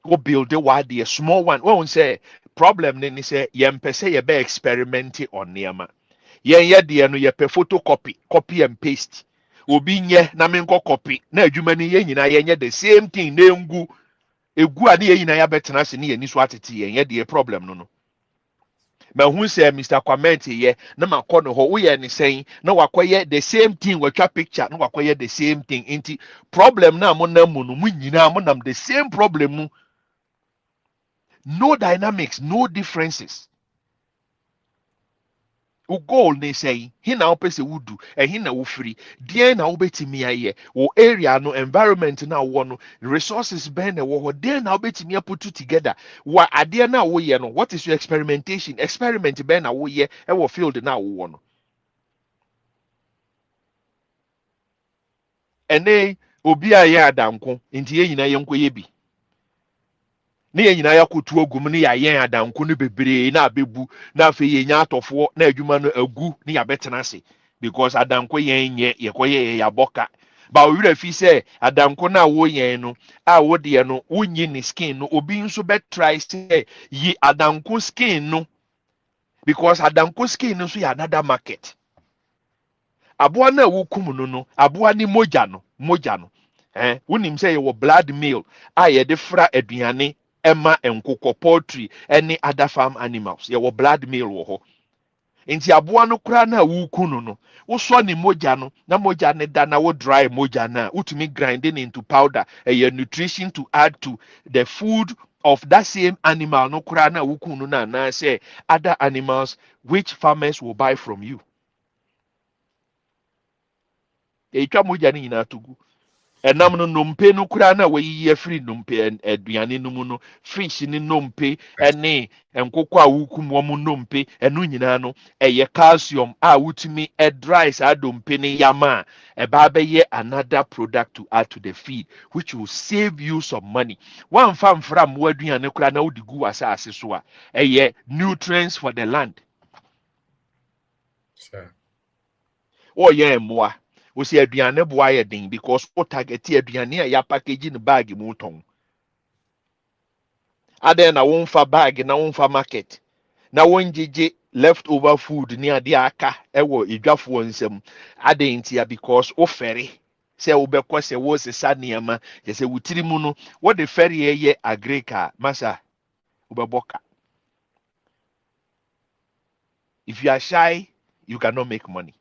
Go build the wide a small one. Won't say problem then say yem per se ye be experimenting on nearma. Yen ye dear no ye per photocopy, copy and paste. Obi nye na menko copy. Na adwumani ye nyina ye the same thing na ngu egu ade ye nyina ya betena se ne ye ni so atete ye the problem no. who say Mr. Kwamente ye na makono ho we ni saying na wakoye the same thing we picture na wakoye the same thing inti problem na mo nam mu no mu nyina mo nam the same problem mu. No dynamics, no differences. O goal ne say he na opese wudu and he na wo free dear na wobetimi aye wo area no environment na wo no resources ben na wo ho dear na wobetimi put together wa ade na wo ye no what is your experimentation experiment ben na wo ye e wo field na wo no ene obi aye adanko nti ye nyina ye nkoye bi ne yɛ nyinaa yɛakoto agum ne yɛayɛn adanko no bebree na abebu na afei yɛnya atɔfoɔ na adwuma no agu ne yɛabɛtena ase because adanko yɛn nyɛ yɛkɔyɛ yɛabɔka ba owura fi sɛ adanko no a woyɛn no a wodeɛ no wonyi ne skin no obi nso bɛtry sɛ yi adanko skin no because adanko skin no nso yɛ another market aboa no a wokum no aboa ne mogya no wonim sɛ yɛwɔ blood meal a yɛde fra aduane Emma and Coco poultry any other farm animals. Your blood meal wo. Inti aboa no kra na wukunu no. Wo so ni moja no na moja ne da na wo dry moja na utumi grinding into powder your nutrition to add to the food of that same animal no kra na wukunu na say other animals which farmers will buy from you. Etwa moja ni nyina tugu. Enam no nompe no kura na wayi free nompe aduane no mu no fish ni nompe ene enkoko a wukum wo mu nompe eno nyina no eye calcium a wutumi dry sa dompe ne yama e ba be ye another product to add to the feed which will save you some money one farm from waduane kura na wodi gu asase so a eye nutrients for the land sure o ye moa we see aduane boa ye den because o target aduane a ya package in bag mu ton aden na won fa bag na won fa market na won gege leftover food ni ade aka ewo edwafo nsam aden tia because o fere se wo bekọ se wo sesa niama ye se wutiri mu no wo de fere ye agrika masa wo beboka if you are shy you cannot make money.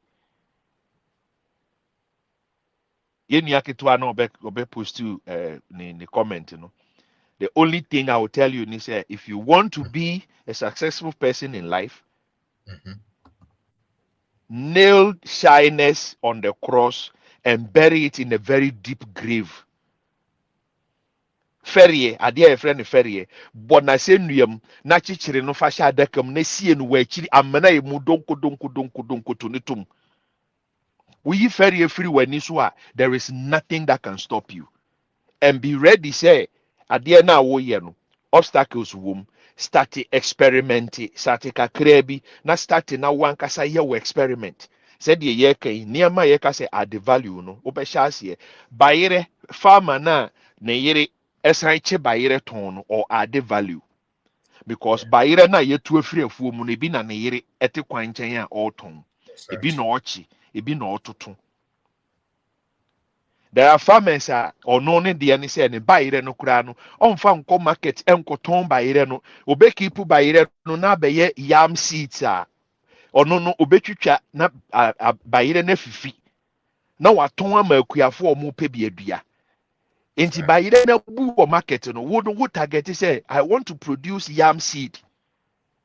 Yeni akitwa na obe post to the comment no. The only thing I will tell you is if you want to be a successful person in life, nail shyness on the cross and bury it in a very deep grave. Ferry, adia friend ferry, but na se nuyam na chichire no fasha adakam na sie no wachiri amana emu donko to nitum. We ferry free when iswa, there is nothing that can stop you. And be ready, say, adeɛ na woyɛ no obstacles wom start experiment start kakra bi na start na wankasa yɛ wo experiment sɛdeɛ yɛka nneɛma a yɛka sɛ add value no wobɛhyɛ aseɛ bayerɛ farmer na ne yere ɛsan kye bayerɛ tɔn no or add value because bayerɛ na yɛtu afiri afuo mu no ebi na ne yere ɛte kwan nkyɛn a ɔretɔn ebi na ɔkye ebi na ɔtoto. There are farmers or no ne deɛ ne sɛ ne bayerɛ no koraa no ɔmfa nkɔ market ɛnkɔtɔn bayerɛ no obekipu bayerɛ no na abɛyɛ yam seeds a ɔno no obetwitwa na bayerɛ no afifi na watɔn ama akuafoɔ a ɔmo pɛ bi adua nti bayerɛ no bu wɔ market no wo target sɛ I want to produce yam seed.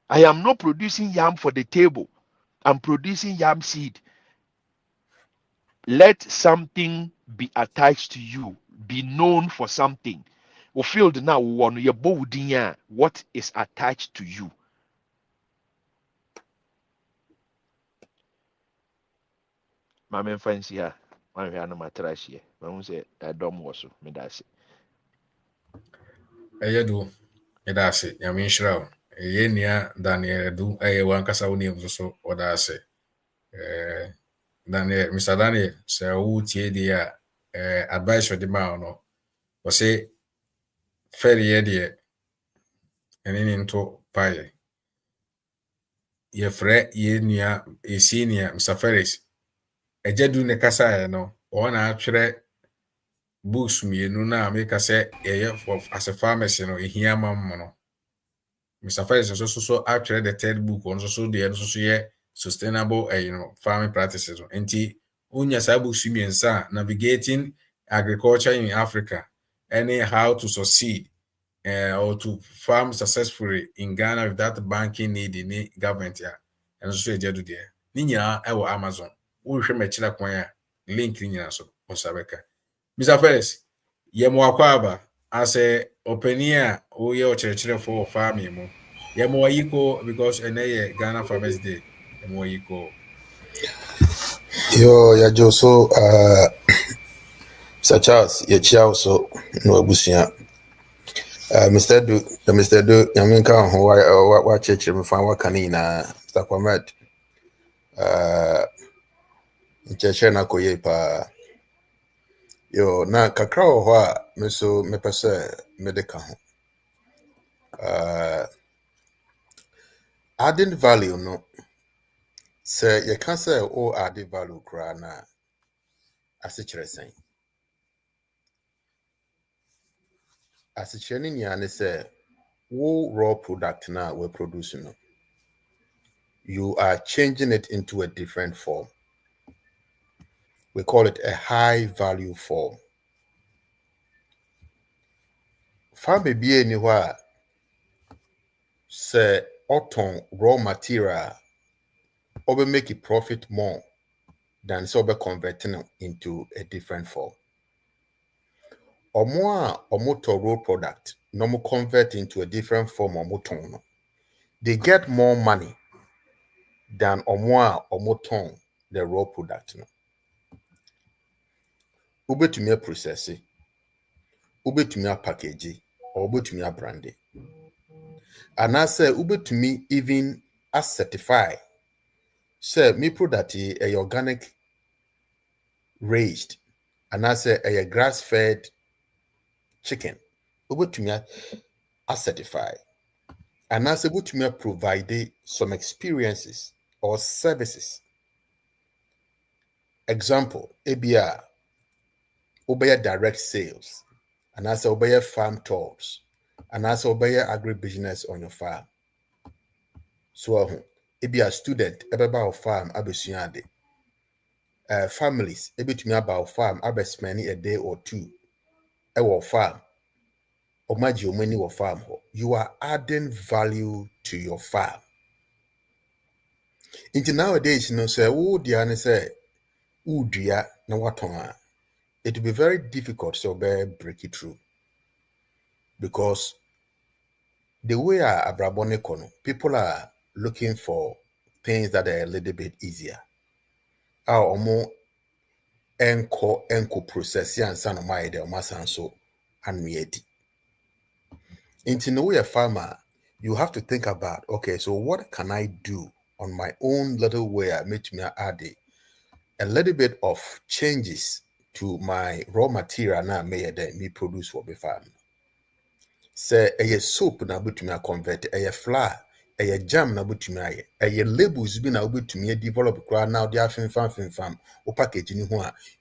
I am not producing yam for the table. I'm producing yam seed. Let something be attached to you, be known for something. We feel now one your bodinya what is attached to you. My main friends here, my no matrash here. My say I don't was me that's it. Eyedu edase yamin shraw eyenia Daniel du eye wankasa woni mso odase Daniel Mr. Daniel say wo tie dia advice for the man no we say fair ye de enini nto paye ye frɛ ye nua senior Mr. Ferris ejedu ne kasa no ona atwere books mienu na make say eye for as a pharmacy no ehia mammo no Mr. Ferris so actually the third book on so the so sustainable farming practices. Enti unya sa book navigating agriculture in Africa and how to succeed or to farm successfully in Ghana without banking need in the government ya. And so je do there. Ni nyina e wo Amazon. Wo hwe me kira kwan a link ni nyina so on sabeka. Mr. Ferris, ye mo akwaba as openi a wo ye o kire for farming mo. Ye mo yiko because ene Ghana Farmers Day. Ye mo yiko. Yo, ya jo so Sir Charles, ye chia so no abusia. Mr. Do, yaminka ho wa cheche me fan wa kanina Mr. Kwamet. Cheche na koye pa. Yo, na kakra ho a me so me pese me de ka ho. Adding value no. Say you can say o added value kra na asichere sen. Asichere ni ya ne say wo raw product now we're producing. You are changing it into a different form. We call it a high value form. Farm be anywhere say autumn raw material or make it profit more than so be converting it into a different form. Or more raw product, no more convert into a different form or more tone. They get more money than or more tone the raw product. Ube to me process it, ube to me package or ube to me brand. And I say ube to me even as certify. Say me product a organic raised, and I say a grass fed chicken. Ube to me as certify. And I say ube to me provide some experiences or services. Example, ABR, obey direct sales, and I say obey farm tours, and I say obey agribusiness on your farm. So, if you are a student, about farm, abesiade. Families, to me about farm, spending a day or two. Farm, or your money or farm. You are adding value to your farm. Into nowadays, say, oh, dear, say, oh, dear, no what on. It will be very difficult to break it through because the way Abrabone kono, people are looking for things that are a little bit easier. Our more enko process and son of my idea so and ready. Into no way a farmer, you have to think about okay, so what can I do on my own little way I make me add a little bit of changes to my raw material now may me produce for the farm. Say a soap na but me convert a flour, a jam na but me a labels be na but me develop now they are fin or packaging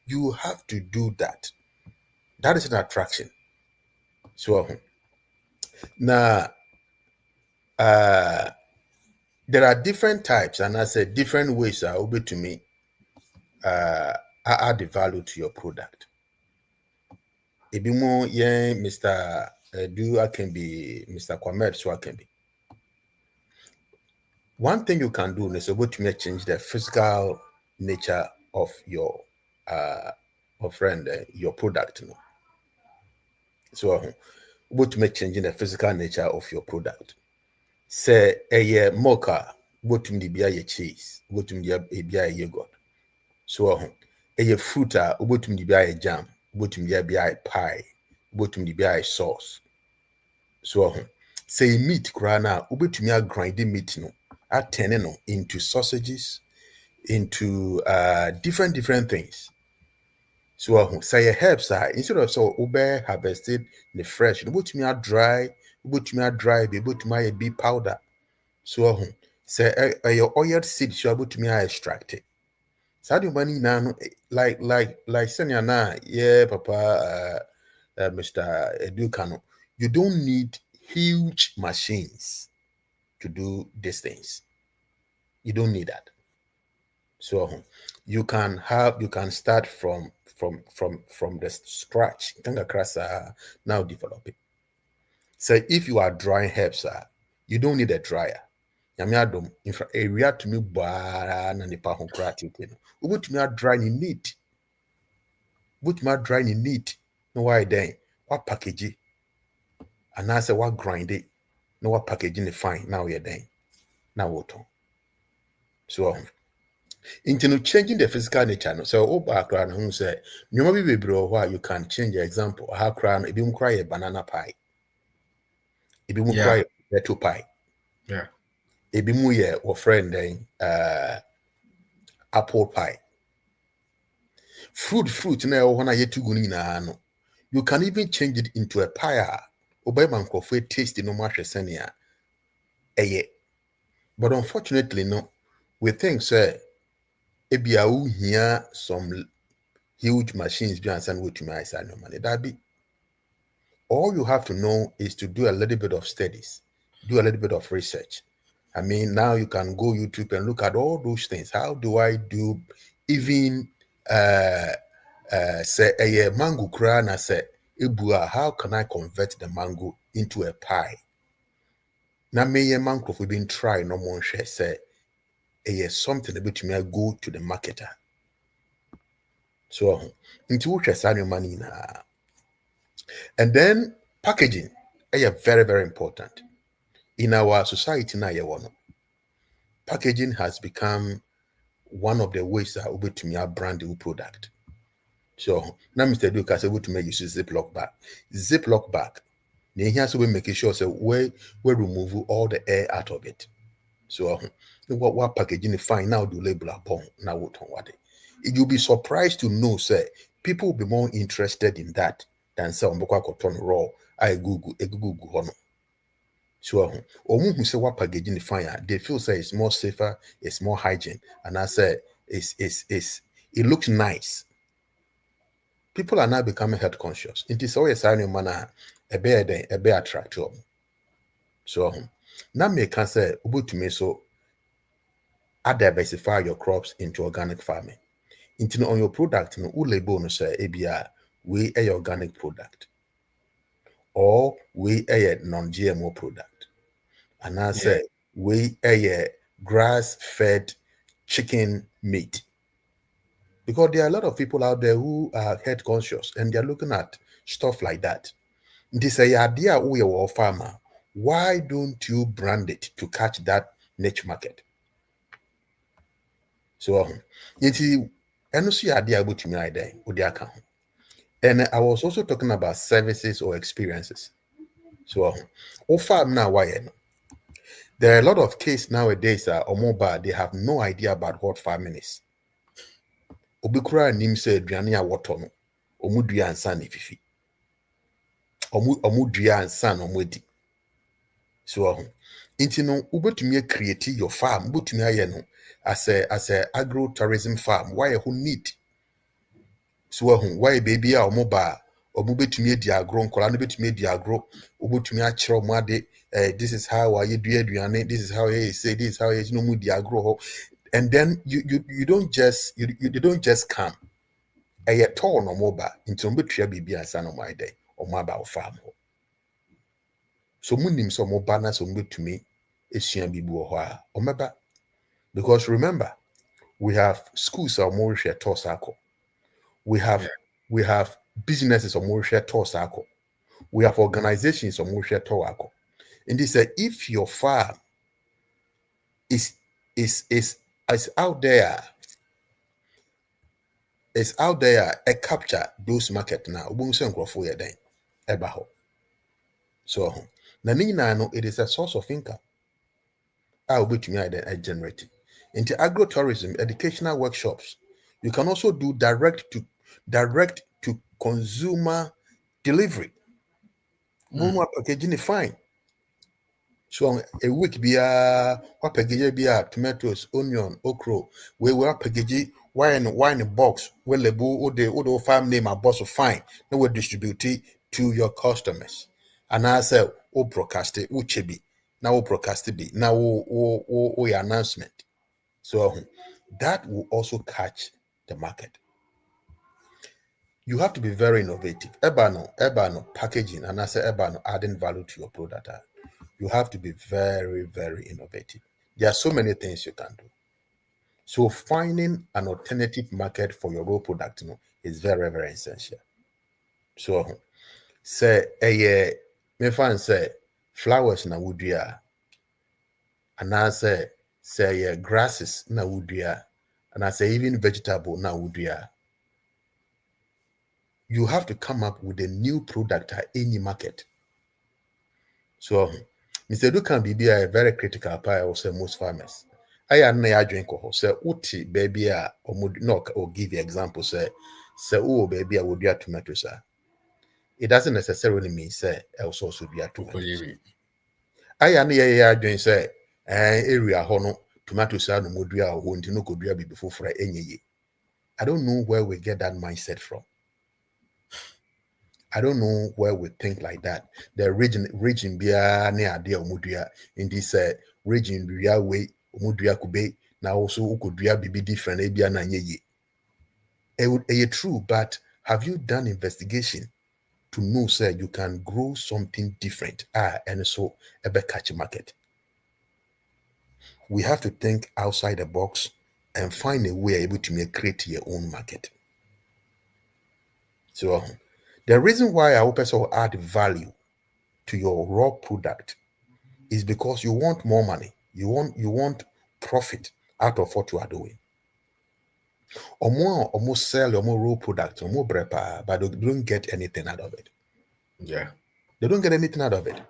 you have to do that. That is an attraction. So now there are different types, and I said different ways are able to me add the value to your product. It be more yeah, Mr. Do I can be Mr. Kwamet, so I can be. One thing you can do is able to make change the physical nature of your your product. You know? So able to make change in the physical nature of your product. Say a mocha, able to be a cheese, able to be a yogurt. So a fruit, able to be a jam, able to be a pie, able to be a sauce. So say meat grana, able to me a grinding meat no. Turning into sausages, into different things. So say herbs instead of so ube harvested the fresh, able to me a dry, be able to me a big powder. So say your oiled seeds you able to me extract it. So the money now like senya na yeah papa Mr. Edukano, you don't need huge machines. to do these things. You don't need that. So you can start from the scratch. Now develop it. So if you are drying herbs, you don't need a dryer. Nyame infra area to me ba na nipa ho kra tete no. Ubutumi dry ni neat. Ubutumi dry ni neat. No why then? What package? And I say what grind it. No what packaging the fine. Now you're then. Now what? So into changing the physical nature. No? So background who say you might be bro you can change the example. How crown if you cry a banana pie. If you cry a potato pie. Yeah. Ebi mu ye or friend then apple pie. Fruit na when I yet to go no. You can even change it into a pie. Obey man coffee taste no much senia. But unfortunately, no, we think say ebia here some huge machines behind and with my side no money. That be all you have to know is to do a little bit of studies, do a little bit of research. I mean, now you can go YouTube and look at all those things. How do I do even say a mango crana say ebua, how can I convert the mango into a pie? Now me mango we been try no more share say something a bit me go to the marketer. So into which money now. And then packaging very, very important. In our society now, packaging has become one of the ways that we to brand the product. So now Mr. Duke has able to make use of Ziploc bag. Ziploc bag. Then here so we making sure so we remove all the air out of it. So what packaging fine now do label upon now what you'll be surprised to know, say, people will be more interested in that than say on cotton raw. I Google hono. So who say what packaging fine, they feel say it's more safer, it's more hygiene, and I say it looks nice. People are now becoming health conscious. It is always a manner a bear attractive. So now me can say to me so diversify your crops into organic farming. Into on your product, no label no say ABR we a organic product or we a non-GMO product. And I say we a grass-fed chicken meat. Because there are a lot of people out there who are health conscious and they're looking at stuff like that. They say, idea we are a farmer. Why don't you brand it to catch that niche market? So, and see idea about me idea with the account. And I was also talking about services or experiences. So, farm now why? There are a lot of cases nowadays or mobile, they have no idea about what farming is. Obikura nim say aduane a woto no omudua ansa na fifi omudua ansa na omudi so inti no ubetumi create your farm ubetumi aye no as a agro tourism farm why who need so why baby a omoba omubetumi edi agro nkola no betumi edi agro ubetumi a kire omade this is how I do aduane, this is how I say, this is how I no mudi agro. And then you don't just come a tall no mobile into betria bibi and son of my day or mobile farm. So munim so more banners on to me is bibu or remember because remember we have schools or more share tosako. We have businesses or more share tosako. We have organizations or more share toako. And they say if your farm is out there, capture those market now. So it is a source of income. I'll be to me I generate. Into agro-tourism, educational workshops. You can also do direct to consumer delivery. Packaging fine. So a week be what package tomatoes, onion, okra. We will package wine box. Well, the farm name a boss of fine. Now we distribute it to your customers. And I say, broadcast it, which be Now we'll broadcast it be. Now we'll announcement. So that will also catch the market. You have to be very innovative. Ebano packaging, and I say ebano adding value to your product. You have to be very, very innovative. There are so many things you can do. So finding an alternative market for your raw product, is very, very essential. So say me find say flowers na wudua, and I say grasses na wudua, and I say even vegetable na wudua. You have to come up with a new product at any market. So Mr. Dukan be a very critical part also most farmers. I am na drink say uti baby or give you example say baby I would do tomatoes. It doesn't necessarily mean say also should be a tomatoes. I am na drink say area hono tomatoes no modua or won't no could be before for any. I don't know where we get that mindset from. I don't know where we think like that. The region be near idea omudria in this region real way omudria could be now also could be different ebia na nye. It true, but have you done investigation to know say you can grow something different and so ebe catch market? We have to think outside the box and find a way able to create your own market. So the reason why I hope so add value to your raw product is because you want more money. You want profit out of what you are doing. Or more almost sell your more raw product or more brepa, but they don't get anything out of it. Yeah. They don't get anything out of it.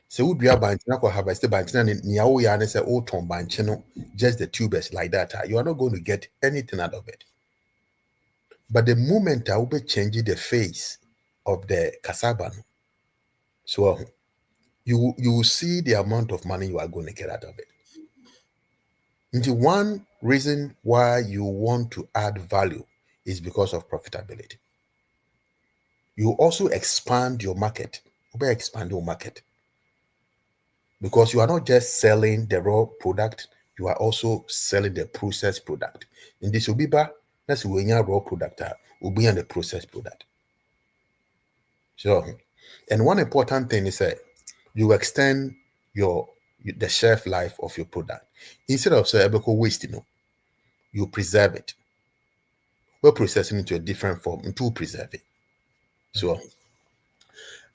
So would be a banchina or harvest banchina niao ya say oh tom banchino, just the tubers like that. You are not going to get anything out of it. But the moment I will be changing the face of the cassava, so you will see the amount of money you are going to get out of it. And the one reason why you want to add value is because of profitability. You also expand your market. You expand your market because you are not just selling the raw product, you are also selling the processed product. In this will be that's when you raw product will be on the processed product. So, and one important thing is that you extend the shelf life of your product. Instead of say waste, you preserve it. We're processing it to a different form to preserve it. So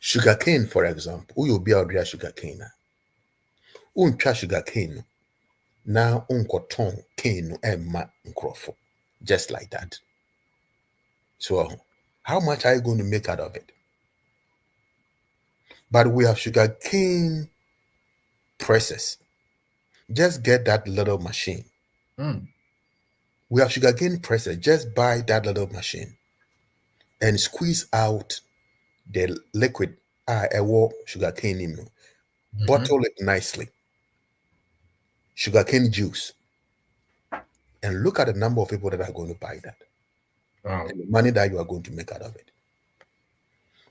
sugarcane, for example, you'll be out there sugarcane. Try sugarcane. Now unkoton cane emma crofo. Just like that. So how much are you going to make out of it? But we have sugarcane presses. Just get that little machine. We have sugarcane presses. Just buy that little machine and squeeze out the liquid sugarcane in. Bottle it nicely. Sugarcane juice. And look at the number of people that are going to buy that. Wow. And the money that you are going to make out of it.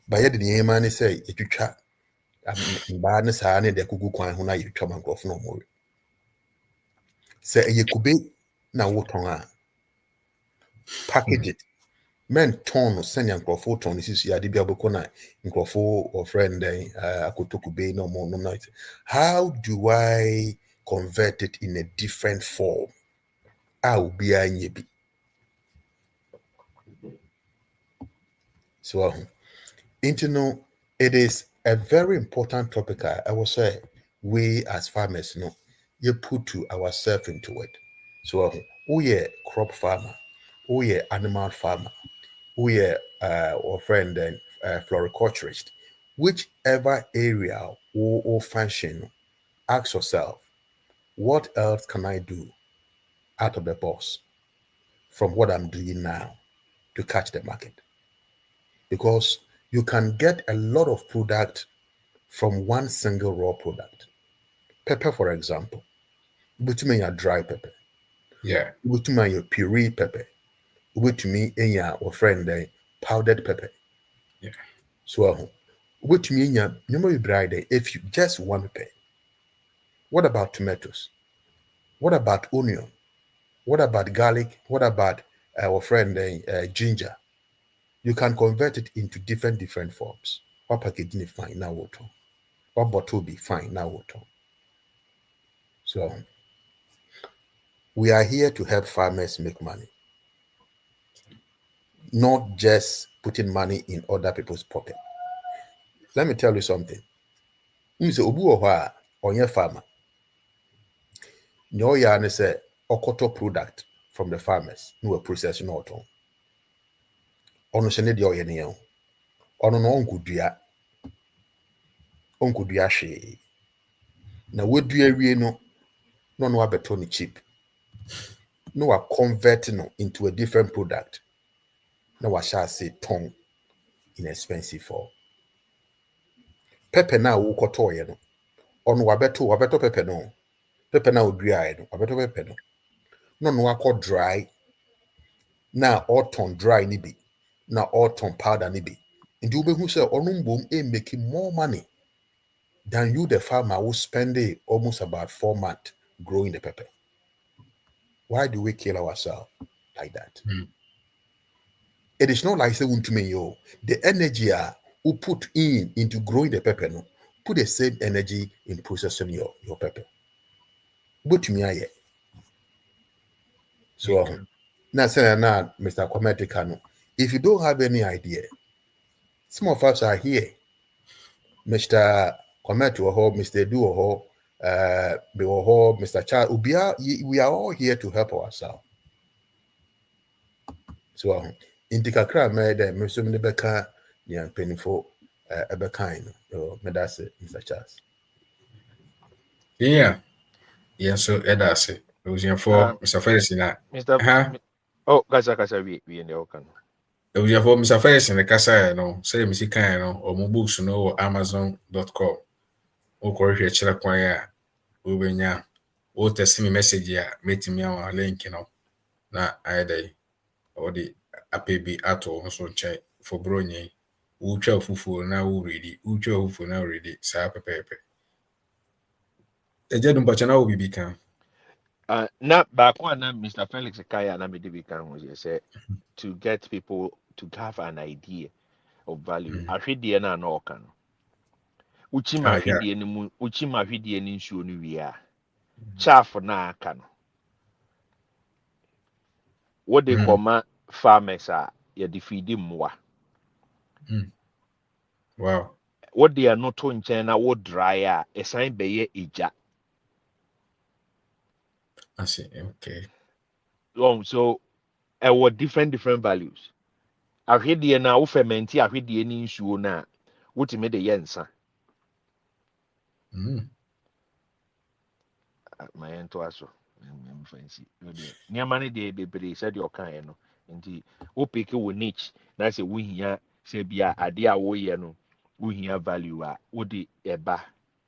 But yet the money say if you try bad sa ne de kugu kwan ho na you twa mankrofo no more. Say ye kube na woton package it. Men ton send yankrofo ton this is ya de bia boko na nkrofo or friend akotokube no more no night. How do I convert it in a different form? I'll be a nyebi. So it is a very important topic. I will say we as farmers you put to ourselves into it. So we are crop farmer, we are animal farmer, we are our friend and floriculturist. Whichever area or function, ask yourself, what else can I do out of the box from what I'm doing now to catch the market? Because you can get a lot of product from one single raw product. Pepper, for example, ubutumi your dry pepper. Yeah. Ubutumi your puree pepper. Ubutumi your friend powdered pepper. Yeah. So ubutumi your number dry if you just one pepper. What about tomatoes? What about onion? What about garlic? What about our friend ginger? You can convert it into different forms. What packaging is fine now? What bottle be fine now? So we are here to help farmers make money, not just putting money in other people's pocket. Let me tell you something. You say obu oha onye farmer. No ya ne say okoto product from the farmers no a process no oton. Ono se ne de oye ne o. Ono no onkudua. Onkudua hwe. Na wadua wie no no abeto ne cheap. No a convert no into a different product. No wa shall say ton inexpensive for. Pepper na wo koto ye no. Ono wabeto pepper no. Pepper na odua ye no. Wabeto pepper no. No akọ dry. Na autumn dry ni bi. Na autumn powder ni bi. And you who say onum making more money than you, the farmer, who spend almost about 4 months growing the pepper. Why do we kill ourselves like that? It is not like say to me, the energy who put into growing the pepper, no, put the same energy in processing your pepper. But to me, so now say now, Mr. Kwametikano, if you don't have any idea, some of us are here. Mr. Kwamet Woho, Mr. Edu Woho, Bewoho, Mr. Charles, we are all here to help ourselves. So, in the kakra made the Muslim Nebeka, the painful Ebekine, that's it, Mr. Charles. Yeah. Yeah, so that's it. It was for Mr. Ferris in that. Mr. Oh, kasa we in the okan. It was for Mr. Ferris in the Casa, say Missy Kano, or my books, or Amazon.com. O correct chira kwaya ubenya o test me message ya meti me our link na either or the apebi ato nso nche for bronye utwa fufu na wo ready utwa fufu na ready sa pepepe ejedu mbacha na obi bika na back one na Mr. Felix Kaya na me de bika ho say to get people to have an idea of value ahwedie na na oka no uchi ma ahwedie ni mu uchi ma ahwedie ni nsuo no wi a chaff na aka no what they call farmers are ya defeat mmoa. Wow. What they are not to nchen na what dry a esan beye eja. I see. Okay. So what different values. Ahwedie na wo fermenti ahwedie ni nsuo na wotime de yensa. My ento aso. Fancy. Niamane de bebre said your kind no. Nti wo pick wo niche na say wo hia say bia ade a wo ye no wo hia value a wo de eba.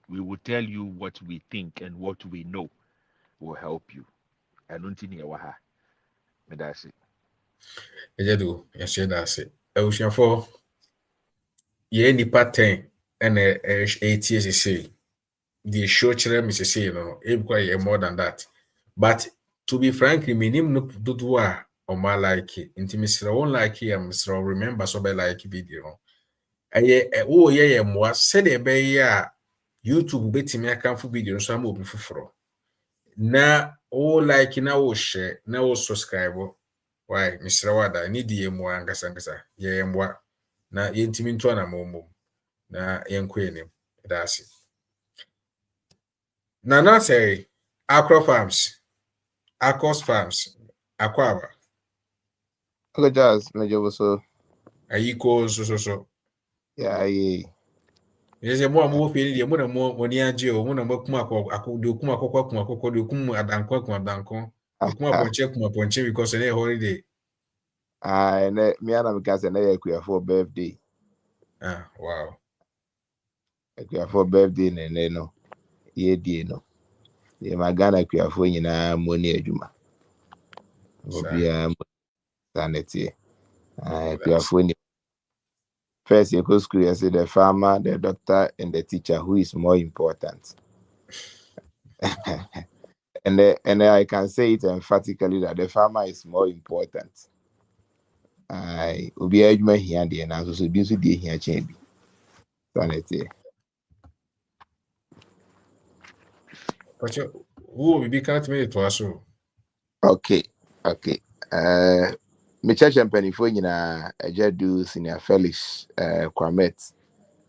We will tell you what we think and what we know will help you. I don't think you ha. Me that's it. Ejedu, yes, that's it. I was for ye nipa 10 and 8 years say the show children Mr. say it more than that. But to be frank, minim no do on my like it. Inti Mr. Won't like it, Mr. Remember so be like video. Yeah, more said a be YouTube betimi akanfo video so am obi foforo. Na like na wo share, na wo subscribe. Why, Mr. Wada, need ye more angasa ye mwa na yentimi nto na momom na yenkwe enim. That's it. Nana say Aqua Farms, Aquos Farms, Aquaba. Okay, Jazz, Major so. Ayiko so. Yeah, yeah. Yes, a more feeling the more when you are Joe, one of Makumako, do Kumako, do Kum Adanko, Kuma Ponche because of a holiday. I me and because I know for birthday. Wow. For birthday, and no. Ye dear no. Yeah, my Ghana for you na money adjuma. Obia sanity. For first you go school, I say the farmer, the doctor, and the teacher who is more important. And I can say it emphatically that the farmer is more important. I will be able to hear the answer. So be so dear here, chamber. Sanity. But who will be can't make it to us? Okay. Me church and penny for you na do senior Felix Kwamet.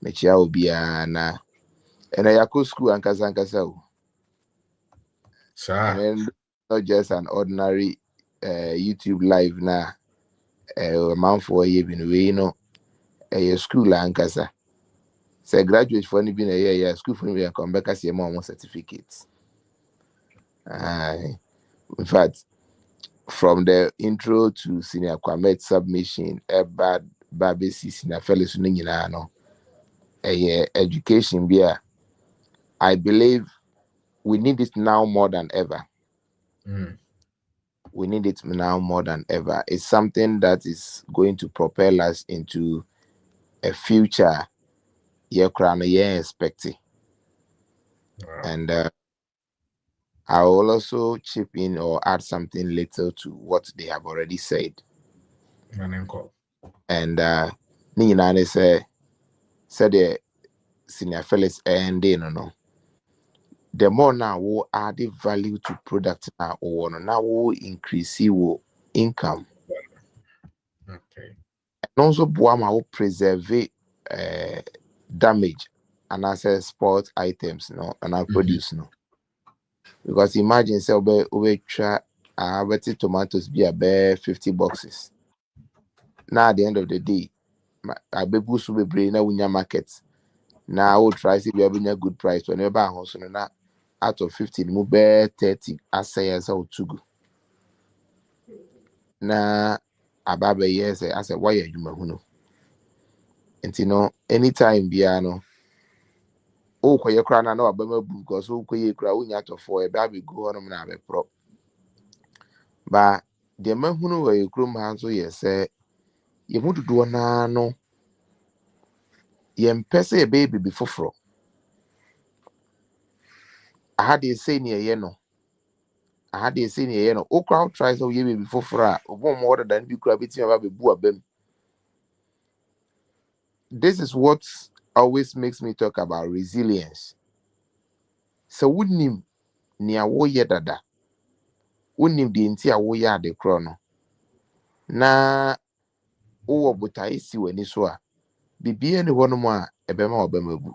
Me chia obi na and I go school and kasa. Sir. And then not just an ordinary YouTube live na a man for a year been you know a school and kasa. Say graduate for any been a year school for me and come back as your mom certificates. In fact, from the intro to senior Kwamet submission, bad babesi senior fellows no education be I believe we need it now more than ever. We need it now more than ever. It's something that is going to propel us into a future you're expecting. Wow. And I will also chip in or add something little to what they have already said. And Nina said the senior fellows and no. The more now we add the value to product now or now we increase your income. Okay. And also Boama will preserve damage and as sport items no and I produce no. Because imagine say we try better tomatoes be a bare 50 boxes. Now at the end of the day, I be boost we bring na winya market. Now I will try see we have a good price whenever I so na out of 15 mu be 30 as say as how to go. Na ababe yes as a why you mahuno. And you know anytime biano oh kwaye kra na abama bu because oh kwaye kra unya to for e ba be go on na be prop. But the mahunu where you krum hands so yes you want to do na no yempese a baby before fro. I had a say near no. I had a say near no. O crowd tries so ye before fro. One more than be gravity about the boo bem. This is what always makes me talk about resilience. So wouldn't him near wo ye dada. Wouldn't him the entire wo ya de chrono. Na o buta isi weni so a bibia ni hono mo a ebema obemabu.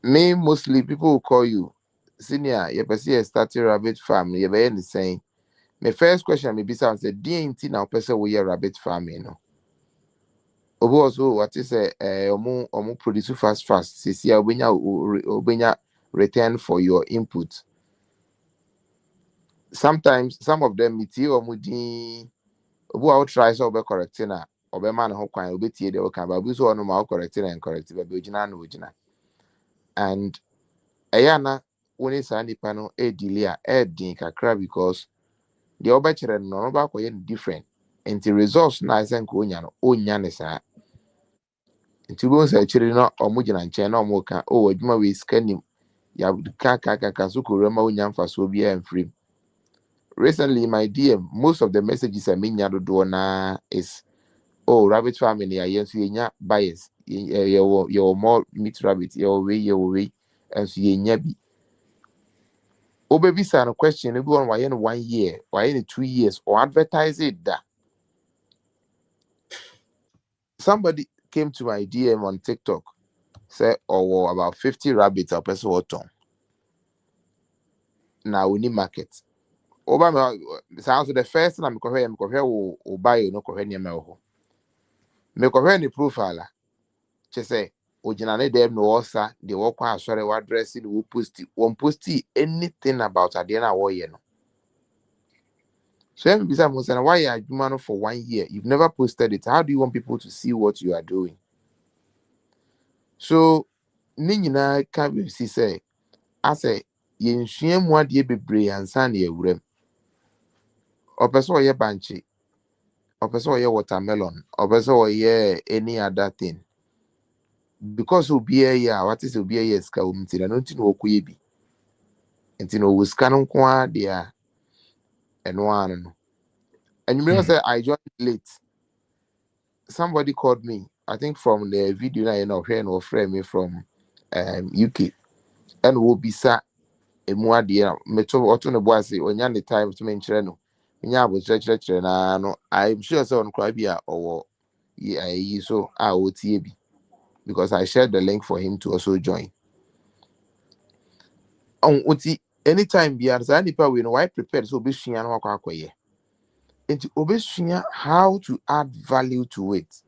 Me mostly people will call you senior you person starting rabbit farm you be any saying my first question may be sound say DNT now person we rabbit farming no obo also what is omu produce fast see obenya return for your input. Sometimes some of them it omu din obo will try so be correcting na obe man ho kwan obe tie de o kan ba bu so no ma correcting and correct ba be ogina na ogina and Ayana when sa nipa no delay din kakra because the obechere no ba ko different and the results na isen ko onya no onya ne sa nti bo sa chiri no omugina nche na omuka o adwuma we scanim ya ka so ko rema onya mfaso bia amfrim. Recently my DM most of the messages I mean do na is rabbit farming ya yensu yenya bias your more meat rabbit your way and so yenya bi oh baby son question everyone why in 1 year why in 2 years or advertise it that somebody came to my DM on TikTok say about 50 rabbits a person what on now we need market over sounds the first time I'm will buy you no correct near me correct the profile just say ojinane dem no osa the work kwa sorry what dressing will post anything about adena warrior no. So why are you for 1 year? You've never posted it. How do you want people to see what you are doing? So Nina can see say I say yen shame what ye be brave and sandy a room. Or person ye banshee, or person ye watermelon, or person ye any other thing. because obi a year what is obi a year ska umti na no nti no okoye bi nti no wuska no nko a dia eno an no. And you may say I joined late. Somebody called me, I think from the video na you know here no friend me from UK, and will be sa emu ade meto auto no boy say onya the time to menkyere no nya abo kyerɛ na no. I'm sure say on kwa bi a owo yi so a otie bi, because I shared the link for him to also join. On oti anytime bi as nipa we no why prepared so obesua no akwa akoye. Into obesua how to add value to it.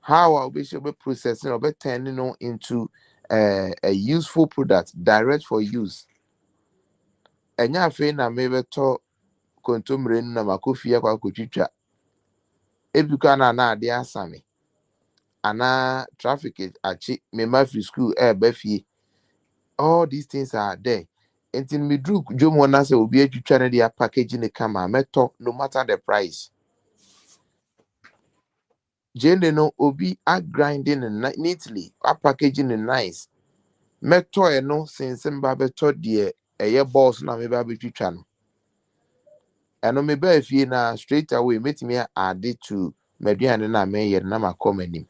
How I'll be processing or be turning on into a useful product direct for use. And ya fe na maybe to kontomre na makofia kwa kuchicha. Ebuka na ade asame. Ana traffic achi me ma free school befie. All these things are there. Until me drew jomo na se obi atwitwa na dia packaging ne kama meto no matter the price. Jende no obi a grinding neatly, a packaging nice. Meto no since mba beto de eye balls na me ba betwitwa no. Eno me ba fie na straight away metimi add to meduane na me yer na makom anim.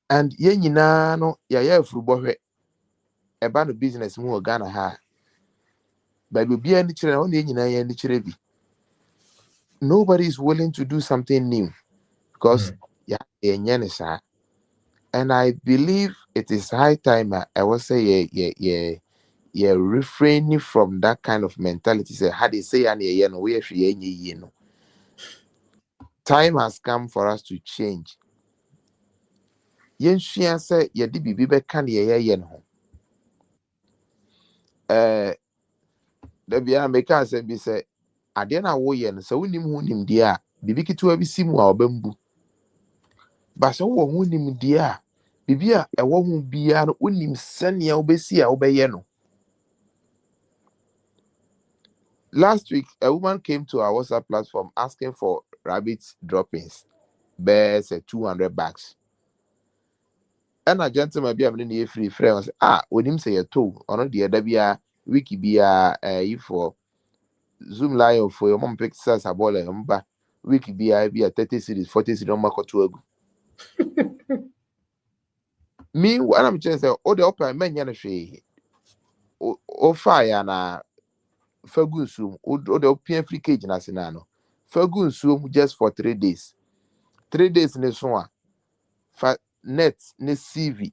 And ye nyina no ya afrubo hwe eba no business mu Ghana ha. But obi ani kire na ye nyina ye ni kire bi. Nobody is willing to do something new because and I believe it is high time I will say refraining from that kind of mentality. Say how they say no we no. Time has come for us to change. Yen shia say ye di bibi be kan ye no. The bia make us say be say ade na wo ye no so unim hu nim dia bibi kitu abi simu a obambu. Ba so wo hu nim dia bibi a ewo hu bia no unim sane a obesi a obeye no. Last week, a woman came to our WhatsApp platform asking for rabbit droppings, bears, 200 bags. And a gentleman be a free friend was when him say a two on the other be a wiki be a for Zoom live for your mom picks us a ball and wiki be a 30 cities, 40 cities on Marco to me. What I'm just saying, oh, the open men yana she o fire na Ferguson, or the open free cage nasinano. Ferguson just for 3 days. 3 days in this one. Fa net ne CV.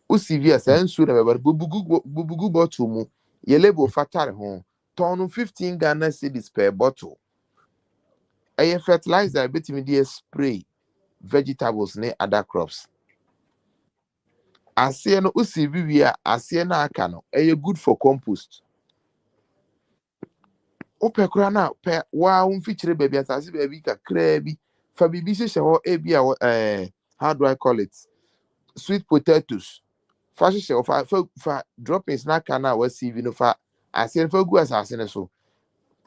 U CV as ensu na be bubugu bottle mu. Ye label fatal ho. Ton 15 Ghana cedis per bottle. Aye fertilizer betimi dey spray vegetables ne other crops. Ase no u CV wi a ase na aka no aye good for compost. Ope kura na pe wa un feature baby asase baby kakra bi fa bibi hyehyɛ hɔ ebi a how do I call it, sweet potatoes fa hyehyɛ fa droppings na ka na wa CV no fa ase fa gu asase ne so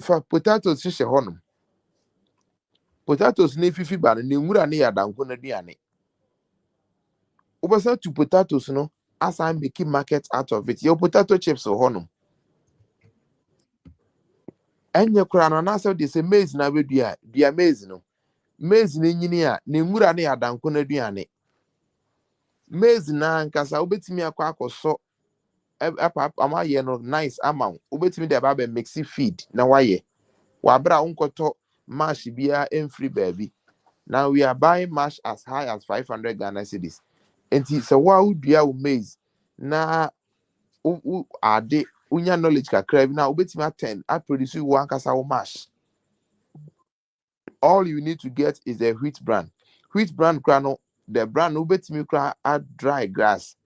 fa potatoes hyehyɛ hɔ no potatoes ne fifi ba no ne nwura ne ya danko na duane obasa tu potatoes no asan make market out of it your potato chips hɔ no enye kura no na say they say maize na we dua maize no maize ne nyini a ne nwura ne ya danko na duane maize na nkasa obetimi akọ akọsọ amaye no nice amount obetimi de ba mixi feed na waye wabra unkoto mash bia free baby. Now we are buying mash as high as 500 Ghana cedis. And so wa udua u maize na u ade unya knowledge kakra bi na obetimi attend I produce one kasa u mash. All you need to get is a wheat bran. Wheat bran krano the bran obetimi kra add dry grass.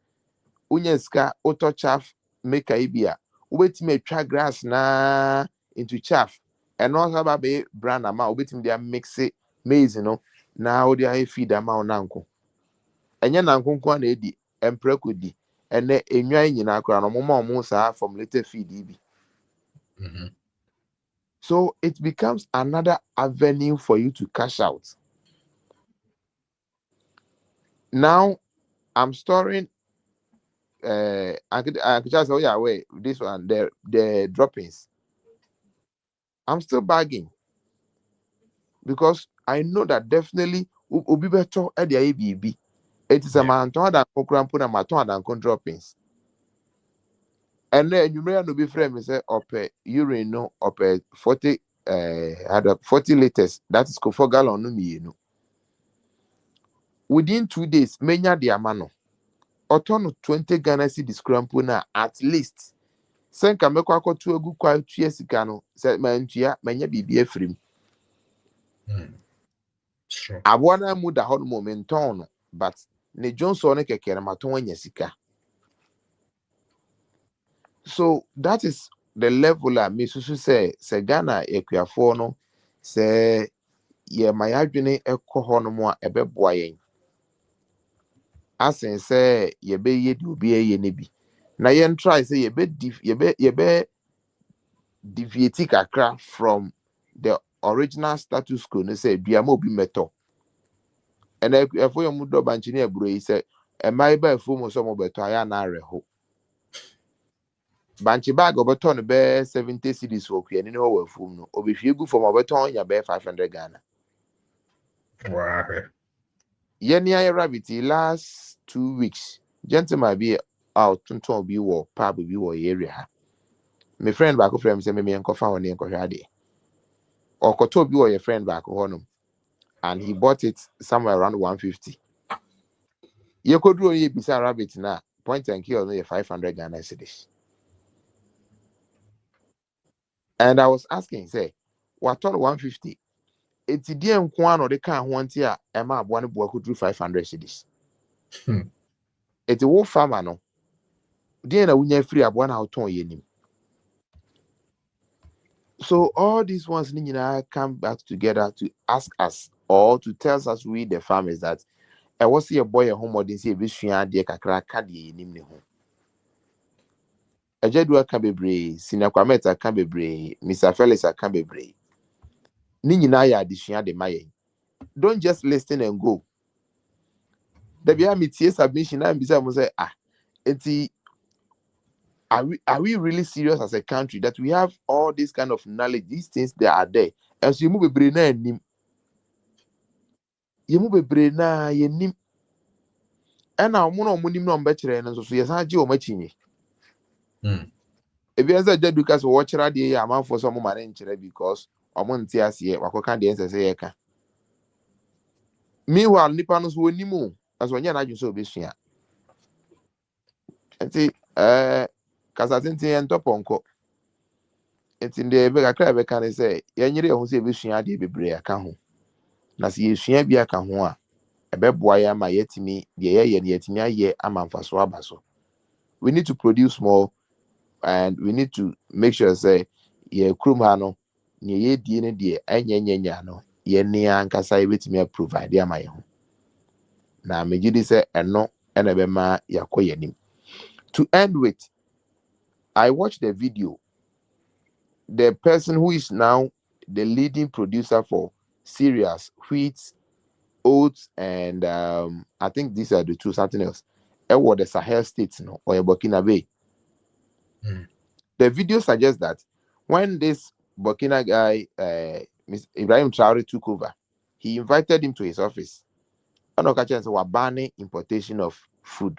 Unya ska auto chaff maker ibia. Ubetimi try grass na into chaff. And also about brand amount ubetimi dia mix it maize no na odi a feed amount nanko. Enye nanko kwa na edi empreko di ene enwa nyina akra no mo sa from little feed ibi. So it becomes another avenue for you to cash out. Now I'm storing I could just say, oh yeah, wait, this one, the droppings. I'm still bagging because I know that definitely ubi better at the ABB. It is a man to have put a maton and droppings. And then you may not be frame say up urine no up 40 40 liters. That is 4 gallon no me, you know. Within 2 days, many the amano. Otono 20 Ghana cedis crampuna at least. Senka meko ako to a good quiet 2 years ago. Said man, many be a free. Sure. I wanna move the hot moment on, but ne Johnson kekere maton yesika. So that is the level that me susu say Ghana ekuafo no say ye my adwene ekɔ hɔ no mo a ɛbɛboa yɛn. Asen say ye be ye di obi ye ne bi. Na yɛn try say ye be deviate kakra from the original status quo no say duama obi meto. And if we mu do banchini aburo yi say ɛmai ba afu mo so mo beto aya na areho. Banchi bag obeton be 70 cedis for kwe ni no wa fum no obi hwie gu from obeton ya be 500 Ghana. Wow. Yeni ay rabbit last 2 weeks. Gentleman be out tonton bi wo pub bi wo area ha. My friend back from say me enko fa woni enko hwade. Okoto bi wo your friend back honum and he bought it somewhere around 150. Ye koduro ye bisa rabbit na point and kill no 500 Ghana cedis. And I was asking, say, what on 150? It's the one or the can want here, Emma, one boy could do 500 cities. It's a wolf farmer, no. Then we free up 1 out on yenim. So all these ones come back together to ask us or to tell us we the farmers that I was see a boy at home or didn't see a vision idea kakra kadi yenim ne home. Ejedua Kabebre, Senior Kwameta Kabebre, Mr. Felix Kabebre. Nina ya addition de maye. Don't just listen and go. The be me submission and be say are we really serious as a country that we have all this kind of knowledge, these things that are there? And so you move a brain and you move a brain na ye nim. And now mono munim no mbechere and so yes haji o machinyi. If you answer that because watch radio ya man for some man enchere because omonti ase wakoka de ense say yeka. Meanwhile, nipa no so onimu as when na adwun so obesua. Enti kasa tintin en toponko. Enti de be kakra be kan say yenyere ehun se obesua de bebre aka ho. Na se yesua bi aka ho a ebeboa ya ma yetimi de ye yetimi aye amamfaso abaso. We need to produce more and we need to make sure say ye krum ha no ne ye die ne de enya no ye ne ankasa yebetimi provide am aye ho. Na megidi say eno ena be ma yakoyenim. To end with, I watched the video. The person who is now the leading producer for cereals, wheat, oats, and I think these are the two, something else. Or the Sahel states, no, or Burkina Bay. The video suggests that when this Burkina guy, Mr. Ibrahim Traore, took over, he invited him to his office. And occasions were banning importation of food.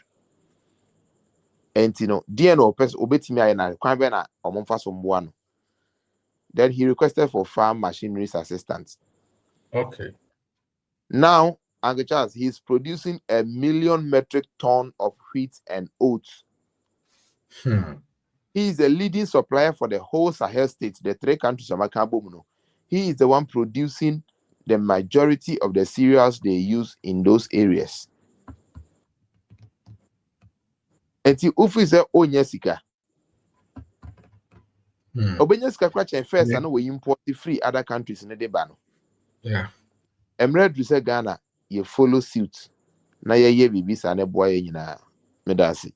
And DNO person obetimi ayena kwan na omomfa so mboa no. Then he requested for farm machineries assistance. Okay. Now, Uncle Charles, he's producing 1 million metric ton of wheat and oats. He is the leading supplier for the whole Sahel states, the 3 countries of Makabomuno. He is the one producing the majority of the cereals they use in those areas. And the ufu is onyesika. Obenyesika kwacha first and we import free other countries in the debano. Yeah. Emred say Ghana, you follow suit. Na ye bibi sa ne boy nyina medasi.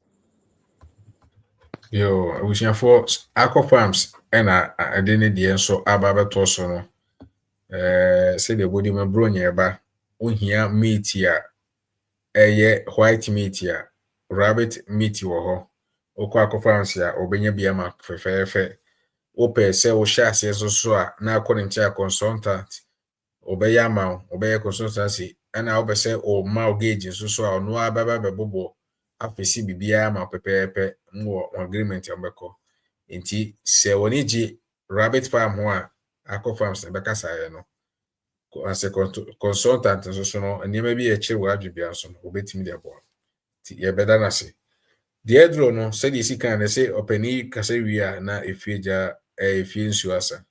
Yo, I wish you for aqua farms and I didn't the so ababa toso no. Say the body my bro nyeba. On here meat here. white meat ya rabbit meat wo ho okwa akọfansi a obenya bia ma fefefe ope se o shase so a na akọ ntia consultant obeya ma obeya consultancy ana obese o ma gauge so a no ababa bebobo afesi bibia ma pepepe nwo agreement ambeko enti se woni ji rabbit farm ho a akọ farms be kasa ye no as a consultant so no nima bi e chewa adwebia so no obetimi de abo ti ye beda na se de edro no se di sika na se opani kasa wia na efieja efie nsuasa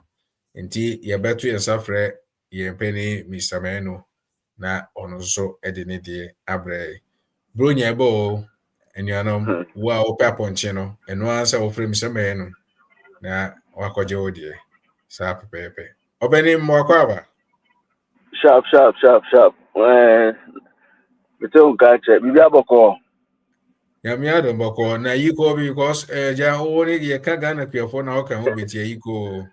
enti ye beto ye safre ye peni Mr. Meno na ono so ede ne de abre bronya ebo enuanom wa opa ponche no eno ansa ofre Mr. Meno na wakoje odie sa pepepe obeni mwakwaba Sharp. Mete unkache. Bibi aboko. Yamia don boko na yiko because ja ori ye ka Ghana piafo na oka ho betie yiko.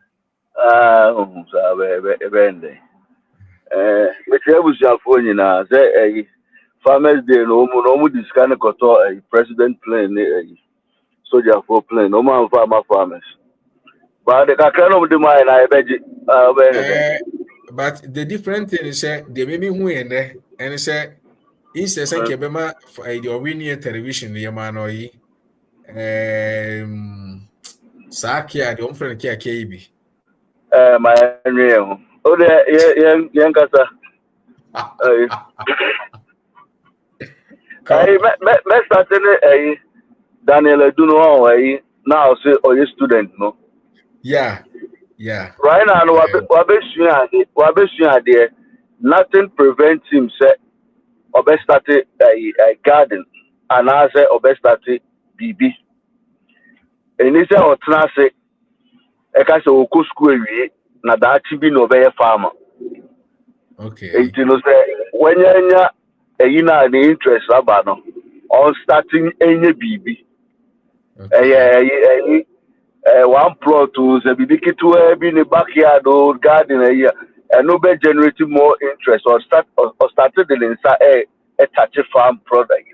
Ebende. Mete ebusiafo nyina say Farmers Day no mu discuss koto president plane soldier for plane no man farmers. But the kakra no de mai na ebeji But the different thing is they may be who and say is a sanke bema your winning television the man yi Sakia the friend kia KB. my name. Oh the yen kasa. Me starting Daniel Duno now say you student no. Yeah. Right now wabesu there nothing prevents him say obe started a garden and I say obe started BB. And he say otna say e ka say oko school ewie na da chi bi no be farmer. Okay. And you know say when you na the interest about no on starting any BB. Okay. One plot to the BB to be in the backyard or garden and no be generating more interest or started the inside a touchy farm product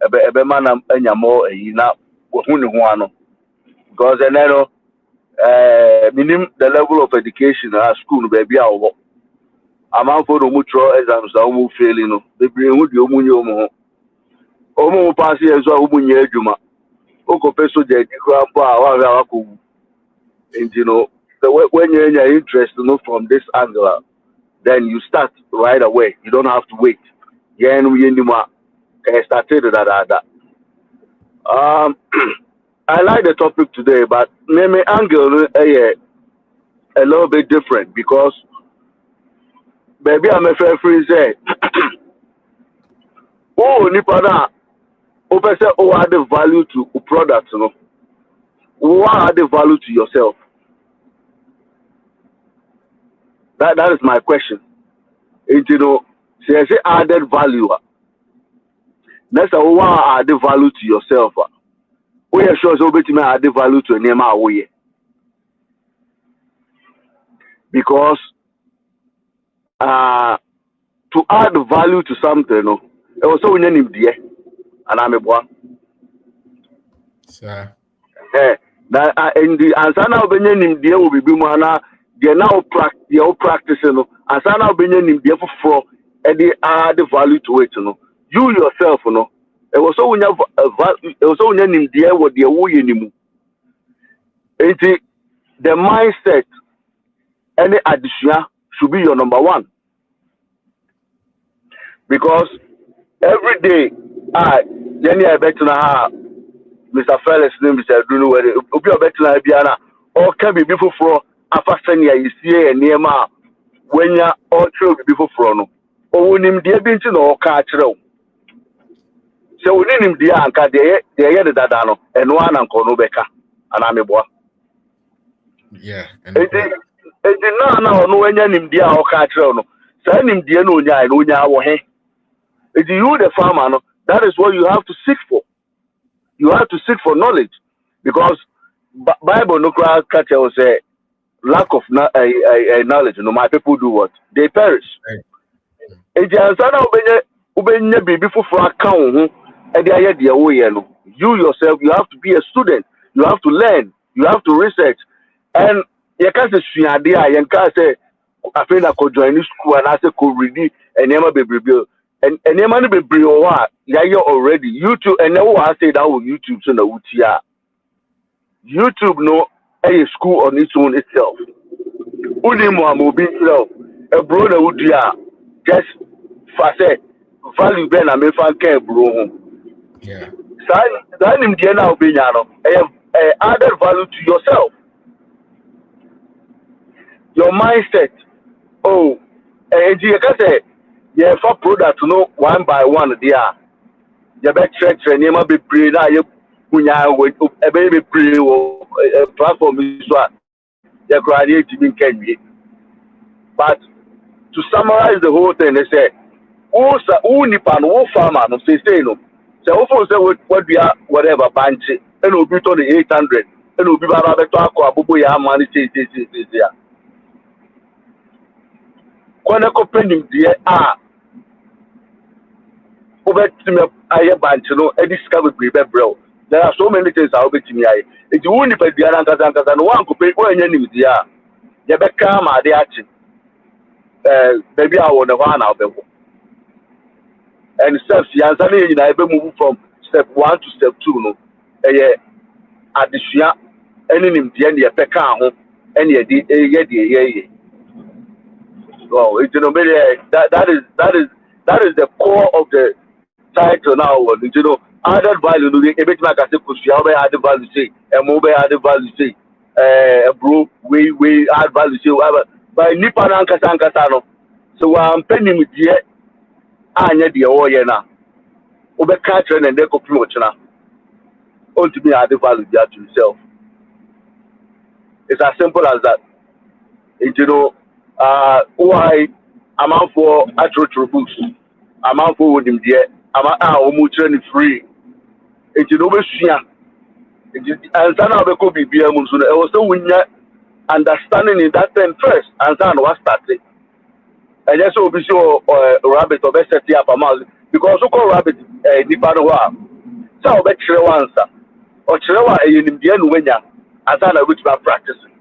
ebe man anya more hunu because then minimum the level of education at school baby awo amount for no mutual exams that we failing no they bring who the omu pass here so omu nye adwuma oko peso je grandpa wa ko and you know when you're interest from this angle then you start right away you don't have to wait started that I like the topic today but my angle a little bit different because baby I'm a fair free say oh nipa na o person add the value to product no what add the value to yourself that is my question and you know say added value next what add the value to yourself we are sure so bit me add the value to name away because to add value to something no it was so name there and I'm a boy Sir. That in the answer now benin there will be mana they now practice no answer now benin there for any add value to it no you yourself no it was so it was so name there what the way anymore it the mindset any addition should be your number one because every day Jenny I bet na Mr. Felix name is Bruno where obi obetuna biana or can be before for afasania you see and near ma when ya all true before for no o wonim de bi nti no ka akere so wonim de anka de ye dada no eno ana nko no beka ana meboa Yeah. And na no wanya nim de a o ka akere no sa nim de no onya wo he if you the farmer no that is what you have to seek for. You have to seek for knowledge because Bible no catch will say lack of knowledge. No, my people do what they perish. Right. If you understand ubenya baby for account and the idea you yourself, you have to be a student, you have to learn, you have to research. And you can't say you can't say I feel like I join school and I say could read and never be and never be you're already YouTube and now I say that with YouTube so no YouTube no a school on its own itself. Only more moving a brother would just say value ben and me fan care bro. Yeah. That in the now being added value to yourself, your mindset. Oh, and you can say, yeah, for product to know one by one, there. You better check and you might be pre now. You with a baby pre platform is what you graduate to be can be. But to summarize the whole thing, they say, who nipan, who farmer, no say no. So, what we are, whatever, bunch, and we'll be on the 800, and we'll be about to talk about your money. When I compare the over to me, I have bunch, I discovered bro. There are so many things I'll be to me. If you won't pay the Anankas and one could pay when you need the you better come at the action. Maybe I want to run out of and steps, yes, I be moving from step 1 to step 2. No, addition, any name the end, your any idea. Well, it's that is the core of the title now. Added value. Every time I say, "Push, you added value." Say, a mobile added value. Say, bro, we add value. Say, by Nippon and Kasankasano. So I'm pending with the Anya the Oyena. Over catching and they go promotion. To me, added value to himself. It's as simple as that. Why I'm out for actual books. I'm out for him there. I'm out training free. It's over here. And then I'll be BM. So I was so when you understanding in that time first, and then what started. And just so be sure rabbit or best set up a mouse because so called rabbit Nipanoa. So I'll bet you answer. Or Chilewa in the end when you and then I which my practicing.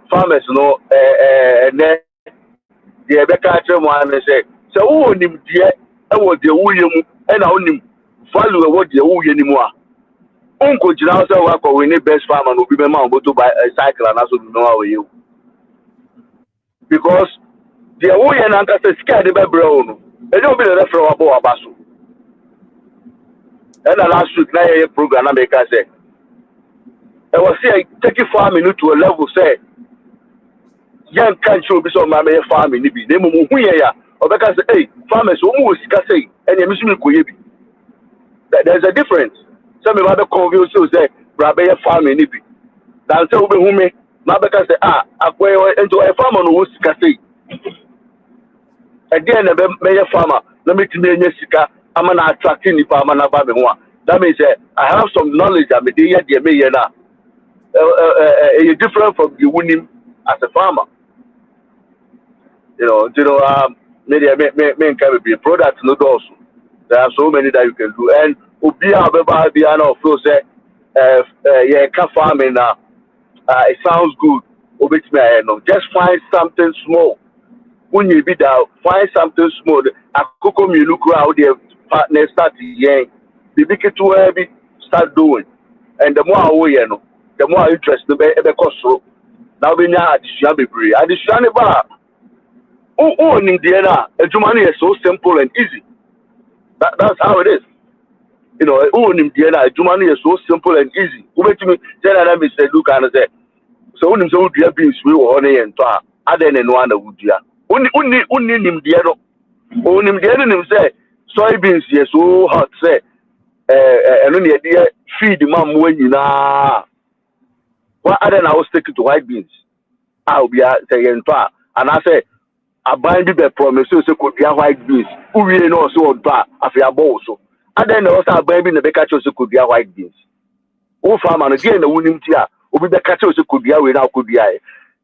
Farmers know and then the better one say so who him dear and what the William and I him value what the who anymore. Uncle Jinasa work or we need best farmer will be my mom to buy a cycle and also know how you because the who and Uncle says scared the brown. They don't be the from about Basu. And the last week now program I make I say I was say taking farming to a level say young can't show be some my farming be name who ya or because hey farmers almost say and you miss me there's a difference. Some of the convenience say Brabe farming be dan say ube who me na because say akwe into a farmer no sika say again a farmer let me tell you sika I'm an attracting if I'm an ababe one that means I have some knowledge I'm a day na different from the winning as a farmer. Maybe can be a product no also. There are so many that you can do. And Ubia feel say yeah, can farming it sounds good. Just find something small. When you be there, find something small. A cocoa me look out there partner start yeah. The big to heavy start doing. And the more the more interested the cost. Now we know addition be free. Addition bar. Oh, in Indiana, money is so simple and easy. That's how it is. In Indiana, money is so simple and easy. Who make me tell them is look and say, so when so dear beings we were on and to other than one would ya. Only in Indiana, only Indiana say soybeans yes so hot say, and only idea feed the mom when you know. What other now stick to white beans? I'll be saying, and I say, I bind the promise so could be a white beans. Who really knows so bad after a bowl so. And then also baby the baker chose could be a white beans. Oh, farmer again the winning tear, will be the catchers could be a without could be.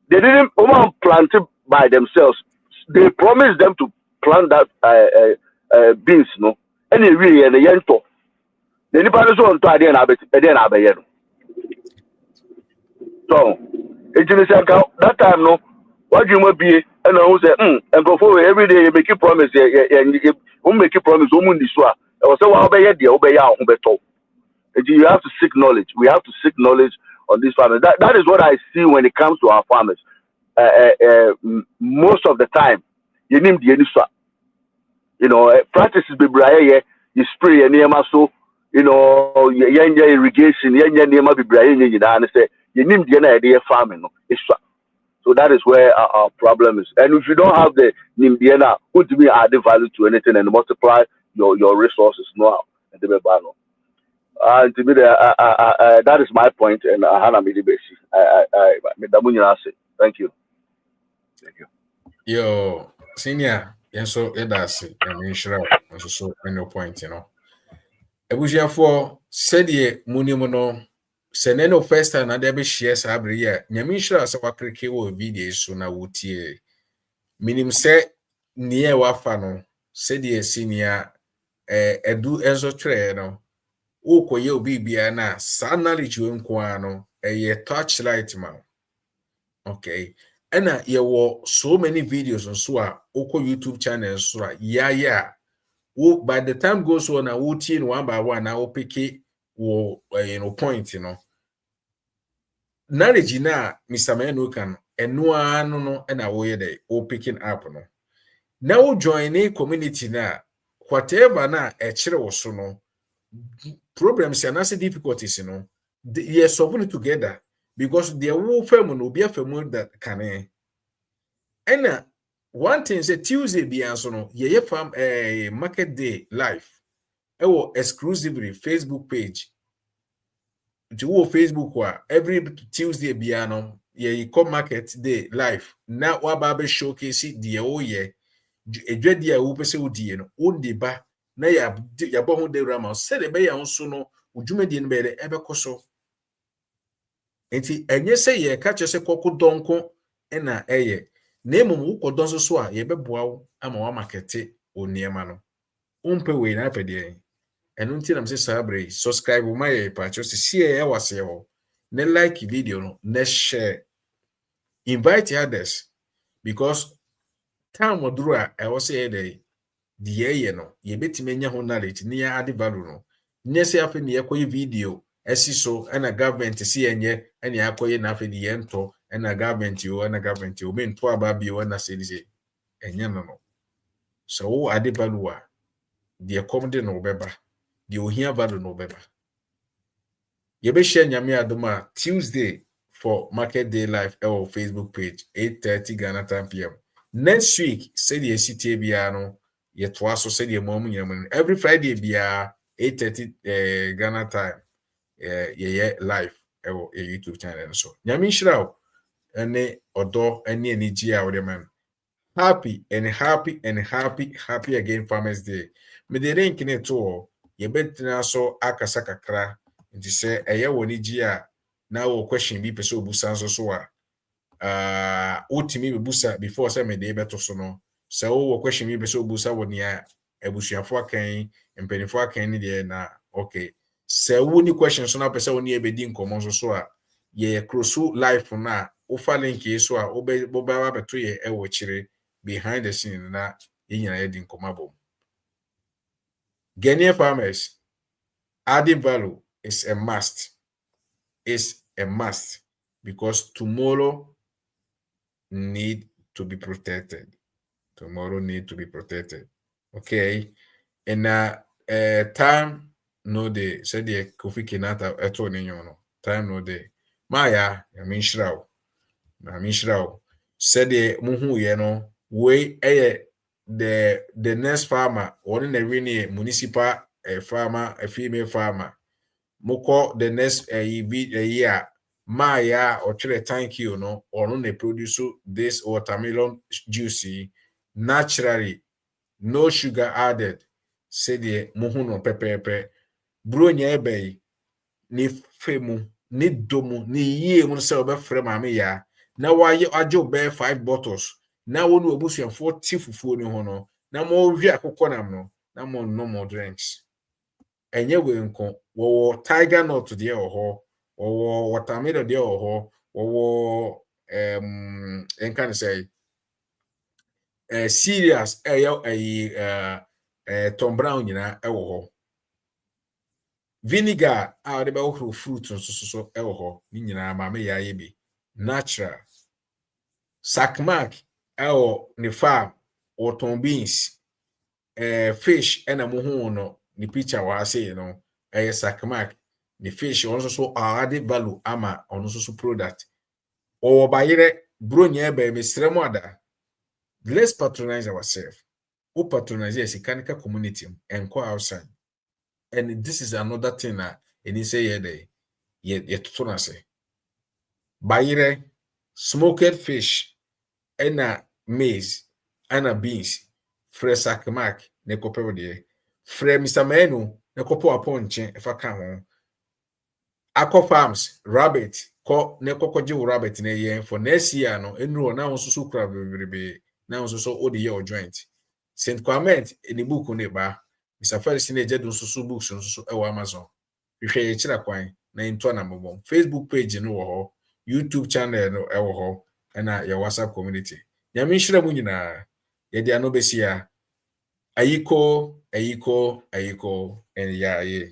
They didn't plant it by themselves. They promised them to plant that beans no and e wie ye ne yento the nipa no so nto ade na abeye no so ejini say that time no what you must be and who say and go for every day you make a promise you make a promise o mun di so a e say wa obeye de obeye a ho beto. You have to seek knowledge. We have to seek knowledge on these farmers. That is what I see when it comes to our farmers. Most of the time, you need the practices be bright. You spray and so irrigation. And say you need the idea farming. So that is where our problem is. And if you don't have the Nimdiana, would be add value to anything and multiply your resources now and the banner. To me, that is my point, and Hannah made the Thank you. Yo, senior, yes, so that's it. I mean, sure, so no point, Ebusia for said ye munimono, seneno first time and debe shares every year. Nyamisha as a wakreke wo video so na wutie. Minim se near wafano, said ye senior, edu enzo tre no. Uko ye obi bia na sa knowledge we nko no ye touchlight ma. Okay. Ena ye wo so many videos on so a uko YouTube channel so a yeah. By the time goes on a routine one by one now pick it point knowledge na Mr. Menu can no and away the picking up no. Now join a community na whatever na a chere so no problems and as difficulties, you're solving it together because the whole family will be a family that can. And one thing is a Tuesday be answer no, ye farm a market day live. Exclusively Facebook page. To Facebook wa every Tuesday be ano ye come market day live. Now wa babe showcase the ye edwadi a wo pese wo die no wo de ba na ya bo ho de rama se de be ya nso no udwumadi no be de ebekoso enti enye se ye ka che se kokko donko na eye na emum wo kodon so a ye beboa wo ama wa market oniema no umpe we na pede enu nti na mse sabre subscribe ma ye pa cho se sie ye wase wo na like video no na share invite others because time oduru a e wo say dey the no ye betime nya ho knowledge ni ya ade value no nye se afi ne yakoyi video esi so na government si enye ene yakoyi na afi de yento na government o me nto aba bi o na se ni enye no so wo ade value a de come de no beba de ohia value no beba ye be share nyame adoma Tuesday for market day live or Facebook page 8:30 Ghana time PM. Next week say the city bia no ye twaso say the mom nyam every Friday bia 8:30 Ghana time ye live or YouTube channel so nyame nshira ene odo ene eniji a wode man happy again Farmers Day me de link ne to ye betina so akasa kakra nti se eye woni ji a na wo question bi pese obusa so a utimi be busa before say me dey beto so no say wo question me be so busa woni a ebusuafo akan mpanifo akan ni dey na okay say wo ni question so na pese woni e be di nkomo so a ye cross life na wo fa link yi so a wo ba beto ye e wo chire behind the scene na yinyina ye di nkomo abom. Ghanaian farmers adding value is a must because tomorrow need to be protected. Okay. And time no day said the Kofi Kinata eto no time no day. Maya, I mean shrao said the muhu ye no way the next farmer or in the really municipal farmer, a female farmer. Moko the next year Maya or try thank you no or no they produce this watermelon juicy naturally no sugar added say the muhuno pepe bro nya ebe ni femu ni domu ni yie mu se obefre mame ya na waye ajo be 5 bottles na wonu obusuafo ti fufuo ni ho no na mo hwi akokɔ nam no na mo no drinks enye we nko wo tiger nut de ho wo watermelon de ho wo enkan say cereals Tom Brown nyina ewo ho vinegar a de be wo fruit so ewo ho ni nyina ma me ya ye bi natural sakmak ewo ne farm water beans fish ena mo hu no ni picture wa say no sakmak the fish also so added value ama also so product or bayere bronya be mesremo ada. Let's patronize ourselves. Who patronize a Sikanika community and go outside. And this is another thing that any say ye to say. Bayere smoked fish and maize and beans fresh sakmak ne kope de fresh Mr. Menu ne kopo aponche if I can Aqua Farms rabbit ko ne kokoje rabbit ne yen for next year no enro na won so kura bebrebe na won so odi ye o joint Saint Clement in the book ne ba Mr. Felix ne je do so books so e Amazon hwehwe ye kira kwan na into na mbom Facebook page no wo ho YouTube channel no e wo ho na your WhatsApp community nyame nhira mu nyina ye dia no besia ayiko and ya ye